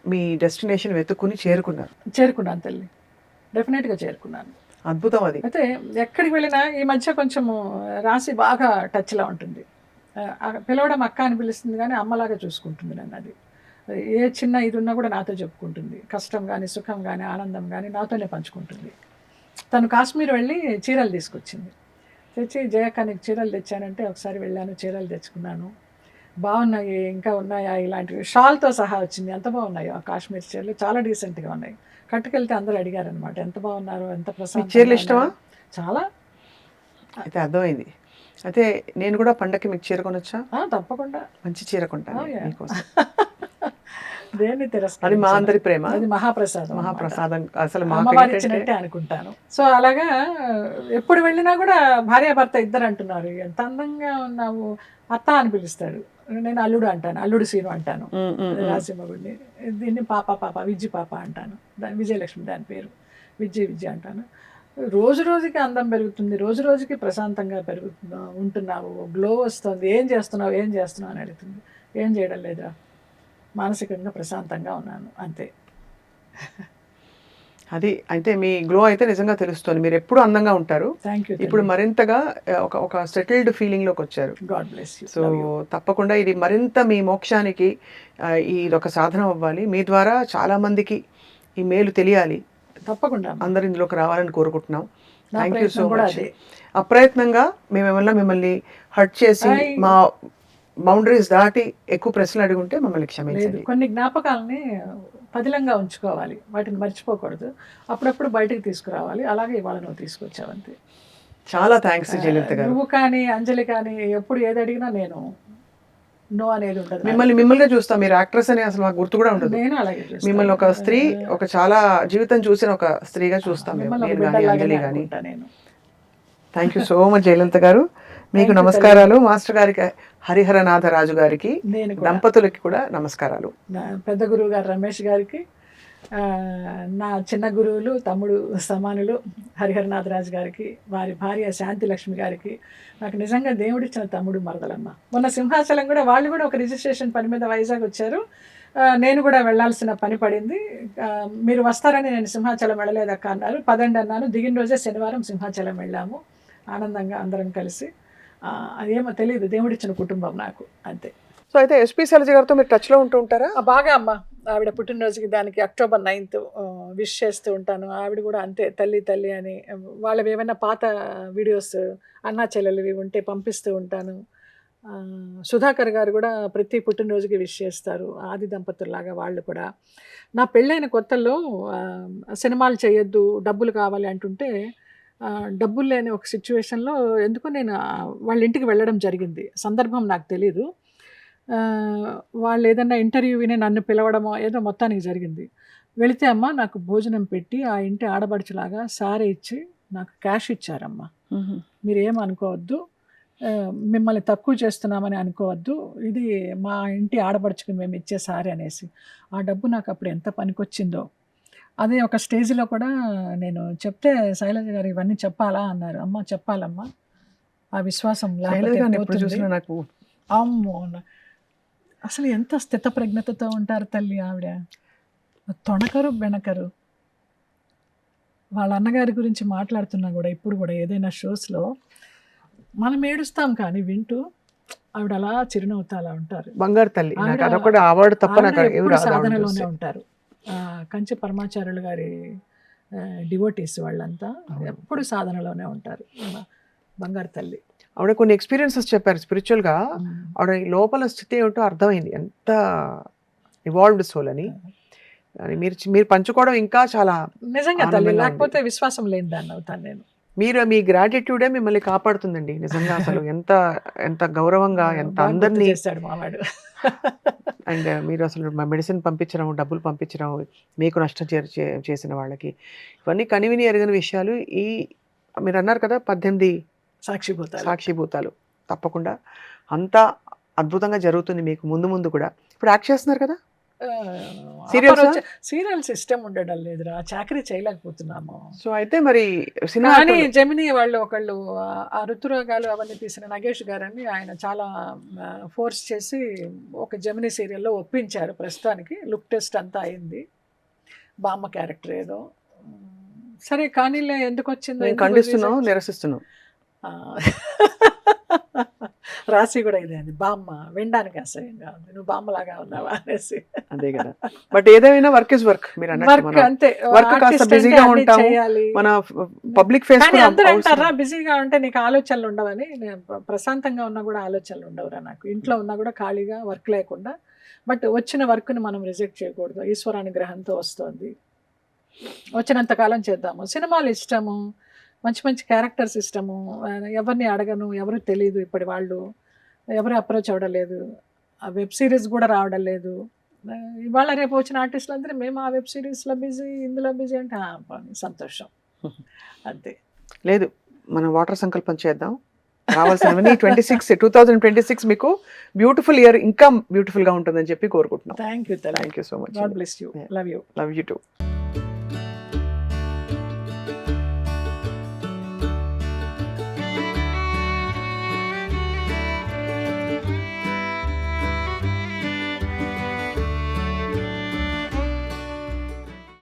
Speaker 2: మీ డెస్టినేషన్ వెతుక్కుని చేరుకున్నారు.
Speaker 3: చేరుకున్నాను తల్లి, డెఫినెట్గా చేరుకున్నాను.
Speaker 2: అద్భుతం అది.
Speaker 3: అయితే ఎక్కడికి వెళ్ళినా ఈ మధ్య కొంచెము రాశి బాగా టచ్లో ఉంటుంది. పిలవడం అక్క అని పిలుస్తుంది కానీ అమ్మలాగా చూసుకుంటుంది నన్ను. అది ఏ చిన్న ఇది ఉన్నా కూడా నాతో చెప్పుకుంటుంది. కష్టం కానీ సుఖం కానీ ఆనందం కానీ నాతోనే పంచుకుంటుంది. తను కాశ్మీర్ వెళ్ళి చీరలు తీసుకొచ్చింది. తెచ్చి జయక్క నీకు చీరలు తెచ్చానంటే ఒకసారి వెళ్ళాను, చీరలు తెచ్చుకున్నాను. బాగున్నాయి, ఇంకా ఉన్నాయా ఇలాంటివి, షాల్తో సహా వచ్చింది. ఎంత బాగున్నాయో ఆ కాశ్మీర్ చీరలు, చాలా డీసెంట్గా ఉన్నాయి. కట్టుకెళ్తే అందరూ అడిగారు అనమాట ఎంత బాగున్నారు, ఎంత ప్రశాంతంగా
Speaker 2: చీరలు ఇష్టమా?
Speaker 3: ఉన్నారు. చాలా.
Speaker 2: అయితే అర్థమైంది. అయితే నేను కూడా పండగకి మీకు చీర కొనొచ్చా?
Speaker 3: తప్పకుండా
Speaker 2: మంచి చీర కొంటాను
Speaker 3: Oh, yeah.
Speaker 2: మీకోసం.
Speaker 3: దేన్ని
Speaker 2: అది
Speaker 3: తిరస్కరించను.
Speaker 2: మా అందరి ప్రేమ,
Speaker 3: అది మహాప్రసాదం అన్నమాట.
Speaker 2: మహాప్రసాదం. అసలు
Speaker 3: అమ్మవారు
Speaker 2: మాకు
Speaker 3: ఇచ్చినట్టే అనుకుంటాను. సో అలాగా ఎప్పుడు వెళ్ళినా కూడా భార్యాభర్త ఇద్దరు అంటున్నారు ఎంత అందంగా ఉన్నావు. అత్త అని పిలుస్తాడు, నేను అల్లుడు అంటాను, అల్లుడు సీను అంటాను. రాసింహగుడిని దీన్ని పాప విజ్జి పాప అంటాను. దాని విజయలక్ష్మి దాని పేరు, విజ్జి అంటాను. రోజు రోజుకి అందం పెరుగుతుంది, రోజు రోజుకి ప్రశాంతంగా ఉంటున్నావు, గ్లో వస్తుంది. ఏం చేస్తున్నావు అని అడుగుతుంది. ఏం చేయడం లేదురా, మానసికంగా ప్రశాంతంగా ఉన్నాను అంతే.
Speaker 2: అది అయితే మీ గ్లో అయితే నిజంగా తెలుస్తుంది. మీరు ఎప్పుడు అందంగా ఉంటారు.
Speaker 3: Thank you.
Speaker 2: ఇప్పుడు మరింతగా ఒక సెటిల్డ్ ఫీలింగ్లోకి వచ్చారు.
Speaker 3: God bless you.
Speaker 2: సో తప్పకుండా ఇది మరింత మీ మోక్షానికి ఇది ఒక సాధనం అవ్వాలి. మీ ద్వారా చాలామందికి ఈ మేలు తెలియాలి.
Speaker 3: తప్పకుండా
Speaker 2: అందరు ఇందులోకి రావాలని కోరుకుంటున్నాం.
Speaker 3: నా
Speaker 2: థ్యాంక్ యూ సో
Speaker 3: ప్రయత్నం కూడా
Speaker 2: మచ్.
Speaker 3: అదే.
Speaker 2: అప్రయత్నంగా మేమేమన్నా మిమ్మల్ని హర్ట్ చేసి మా బౌండరీస్ దాటి ఎక్కువ ప్రశ్నలు అడుగుంటే మమ్మల్ని
Speaker 3: లేదు,
Speaker 2: క్షమించండి.
Speaker 3: కొన్ని జ్ఞాపకాలని పదిలంగా ఉంచుకోవాలి, వాటిని మర్చిపోకూడదు, అప్పుడప్పుడు బయటకు తీసుకురావాలి. అలాగే ఇవాళ నువ్వు తీసుకొచ్చావంతే.
Speaker 2: చాలా థ్యాంక్స్ జయలలిత గారు.
Speaker 3: నువ్వు కానీ అంజలి కానీ ఎప్పుడు ఏది అడిగినా నేను నో అనేది ఉండదు.
Speaker 2: మిమ్మల్ని చూస్తాం. మీరు యాక్ట్రెస్ అని అసలు మాకు గుర్తు కూడా ఉండదు.
Speaker 3: నేను అలాగే చూస్తాను.
Speaker 2: మిమ్మల్ని ఒక స్త్రీ, ఒక చాలా జీవితం చూసిన ఒక స్త్రీగా చూస్తాం మేము,
Speaker 3: మిమ్మల్ని ఒక
Speaker 2: నేను కానీ
Speaker 3: బిడ్డలాగానే
Speaker 2: అంజలి కానీ.
Speaker 3: అనుకుంటా నేను.
Speaker 2: Thank you so much Jayalalitha గారు. మీకు నమస్కారాలు. మాస్టర్ గారికి, హరిహరనాథరాజు గారికి,
Speaker 3: నేను కూడా
Speaker 2: దంపతులకి కూడా నమస్కారాలు.
Speaker 3: నా పెద్ద గురువు గారు రమేష్ గారికి, నా చిన్న గురువులు తమ్ముడు సమానులు హరిహరనాథరాజు గారికి, వారి భార్య శాంతిలక్ష్మి గారికి, నాకు నిజంగా దేవుడిచ్చిన తమ్ముడు మరదలమ్మ. మొన్న సింహాచలం కూడా వాళ్ళు కూడా ఒక రిజిస్ట్రేషన్ పని మీద వైజాగ్ వచ్చారు. నేను కూడా వెళ్ళాల్సిన పని పడింది. మీరు వస్తారని నేను సింహాచలం వెళ్ళలేదక్క అన్నారు. పదండి అన్నాను. దిగిన రోజే శనివారం సింహాచలం వెళ్ళాము ఆనందంగా అందరం కలిసి. అదేమో తెలియదు, దేవుడిచ్చిన కుటుంబం నాకు అంతే.
Speaker 2: సో అయితే ఎస్పీ శైలజ గారితో మీరు టచ్లో ఉంటూ ఉంటారా?
Speaker 3: బాగా అమ్మ, ఆవిడ పుట్టినరోజుకి దానికి అక్టోబర్ 9th విష్ చేస్తూ ఉంటాను. ఆవిడ కూడా అంతే, తల్లి అని వాళ్ళవి ఏమైనా పాత వీడియోస్ అన్నా చెల్లెలివి ఉంటే పంపిస్తూ ఉంటాను. సుధాకర్ గారు కూడా ప్రతి పుట్టినరోజుకి విష్ చేస్తారు, ఆది దంపతుల్లాగా వాళ్ళు కూడా. నా పెళ్ళైన కొత్తల్లో సినిమాలు చేయొద్దు, డబ్బులు కావాలి అంటుంటే డబ్బులు లేని ఒక సిచ్యువేషన్లో ఎందుకో నేను వాళ్ళ ఇంటికి వెళ్ళడం జరిగింది. సందర్భం నాకు తెలీదు. వాళ్ళు ఏదన్నా ఇంటర్వ్యూ విని నన్ను పిలవడమో ఏదో మొత్తానికి జరిగింది. వెళితే అమ్మ నాకు భోజనం పెట్టి ఆ ఇంటి ఆడబడుచులాగా సారీ ఇచ్చి నాకు క్యాష్ ఇచ్చారమ్మ. మీరేం అనుకోవద్దు, మిమ్మల్ని తక్కువ చేస్తున్నామని అనుకోవద్దు, ఇది మా ఇంటి ఆడబడుచుకు మేము ఇచ్చే సారీ అనేసి. ఆ డబ్బు నాకు అప్పుడు ఎంత పనికొచ్చిందో. అదే ఒక స్టేజ్లో కూడా నేను చెప్తే శైలజ గారు ఇవన్నీ చెప్పాలా అన్నారు. అమ్మ చెప్పాలమ్మా, ఆ విశ్వాసం
Speaker 2: చూసినా నాకు
Speaker 3: అమ్మో, అసలు ఎంత స్థితప్రజ్ఞతతో ఉంటారు తల్లి ఆవిడ. తొణకరు బెణకరు. వాళ్ళ అన్నగారి గురించి మాట్లాడుతున్నా కూడా ఇప్పుడు కూడా ఏదైనా షోస్లో మనం ఏడుస్తాం కానీ వింటూ ఆవిడ అలా చిరునవ్వుతా అలా ఉంటారు.
Speaker 2: బంగారు తల్లి.
Speaker 3: ఆవిడ-
Speaker 2: అదొకటి అవార్డు తప్ప నాకు
Speaker 3: ఆవిడ
Speaker 2: ఎవరు
Speaker 3: ఎప్పుడు
Speaker 2: రాదు ఆవిడని
Speaker 3: సాధనలోనే
Speaker 2: చూస్తే.
Speaker 3: ఉంటారు. కంచి పరమాచార్యులు గారి డివోటీస్ వాళ్ళంతా ఎప్పుడు సాధనలోనే ఉంటారు. బంగారు తల్లి.
Speaker 2: ఆవిడ కొన్ని ఎక్స్పీరియన్సెస్ చెప్పారు స్పిరిచువల్గా. ఆవిడ ఈ లోపల స్థితి ఏమిటో అర్థమైంది, ఎంత ఇవాల్వ్డ్ సోల్ అని. అని మీరు పంచుకోవడం ఇంకా చాలా
Speaker 3: నిజంగా తల్లి,
Speaker 2: ఆనందంగా
Speaker 3: లేకపోతే విశ్వాసం లేని దాన్ని అవుతాను నేను.
Speaker 2: మీ గ్రాటిట్యూడే మిమ్మల్ని కాపాడుతుందండి నిజంగా. అసలు ఎంత ఎంత గౌరవంగా, ఎంత
Speaker 3: బాగా గుర్తు
Speaker 2: అందరినీ.
Speaker 3: చేశాడు మావాడు.
Speaker 2: అండ్ మీరు అసలు మెడిసిన్ పంపించడం, డబ్బులు పంపించడం, మీకు నష్టం చేసిన వాళ్ళకి, ఇవన్నీ కనివిని ఎరగని విషయాలు. మీరు అన్నారు కదా 18 సాక్షిభూతాలు. తప్పకుండా అంతా అద్భుతంగా జరుగుతుంది మీకు ముందు కూడా. ఇప్పుడు యాక్ట్ చేస్తున్నారు కదా? Serials ఆ?
Speaker 3: సీరియల్ సిస్టమ్ ఉండడం లేదురా, చాకరీ చేయలేకపోతున్నాము.
Speaker 2: సో అయితే మరి సినిమా
Speaker 3: కానీ జెమిని వాళ్ళు ఒకళ్ళు ఆ ఋతురాగాలు అవన్నీ తీసిన నగేష్ గారని ఆయన చాలా ఫోర్స్ చేసి ఒక జెమిని సీరియల్లో ఒప్పించారు. ప్రస్తుతానికి లుక్ టెస్ట్ అంతా అయింది, బామ్మ క్యారెక్టర్ ఏదో. సరే కానీలే, ఎందుకు వచ్చిందో
Speaker 2: నేను ఖండిస్తున్నాం, నిరసిస్తున్నాం.
Speaker 3: రాసి కూడా ఇదే అండి, బామ్మ వినడానికి అసహ్యంగా ఉంది, నువ్వు బామ్మలాగా ఉన్నావా అనేసి.
Speaker 2: అదే కదా, బట్ ఏదైనా వర్క్ ఇస్ వర్క్. మీరు
Speaker 3: వర్క్
Speaker 2: అన్నట్టు
Speaker 3: అంతే,
Speaker 2: వర్క్ కాస్త
Speaker 3: artist అంటే
Speaker 2: బిజీగా
Speaker 3: అన్నీ
Speaker 2: ఉంటాము,
Speaker 3: చేయాలి.
Speaker 2: మన పబ్లిక్ ఫేస్
Speaker 3: కానీ అందరూ అంటారా బిజీగా ఉంటే నీకు ఆలోచనలు ఉండవని. నేను ప్రశాంతంగా ఉన్నా కూడా ఆలోచనలు ఉండవురా నాకు, ఇంట్లో ఉన్నా కూడా ఖాళీగా వర్క్ లేకుండా. బట్ వచ్చిన వర్క్ని మనం రిజెక్ట్ చేయకూడదు, ఈశ్వరానుగ్రహంతో వస్తుంది, వచ్చినంత కాలం చేద్దాము. సినిమాలు ఇష్టము, మంచి మంచి క్యారెక్టర్స్ ఇష్టము, ఎవరిని అడగను, ఎవరు తెలియదు, ఇప్పటి వాళ్ళు ఎవరు అప్రోచ్ అవ్వడం లేదు, ఆ వెబ్ సిరీస్ కూడా రావడం లేదు. ఇవాళ రేపు వచ్చిన ఆర్టిస్టులు అందరూ మేము ఆ వెబ్ సిరీస్లో బిజీ, ఇందులో బిజీ అంటే సంతోషం అంతే.
Speaker 2: లేదు, మనం వాటర్ సంకల్పం చేద్దాం. రావాల్సినవన్నీ 2026 మీకు బ్యూటిఫుల్ ఇయర్, ఇంకా బ్యూటిఫుల్ గా ఉంటుందని చెప్పి కోరుకుంటున్నాం.
Speaker 3: Thank you,
Speaker 2: thank you so much.
Speaker 3: God bless you, love you.
Speaker 2: Love you two.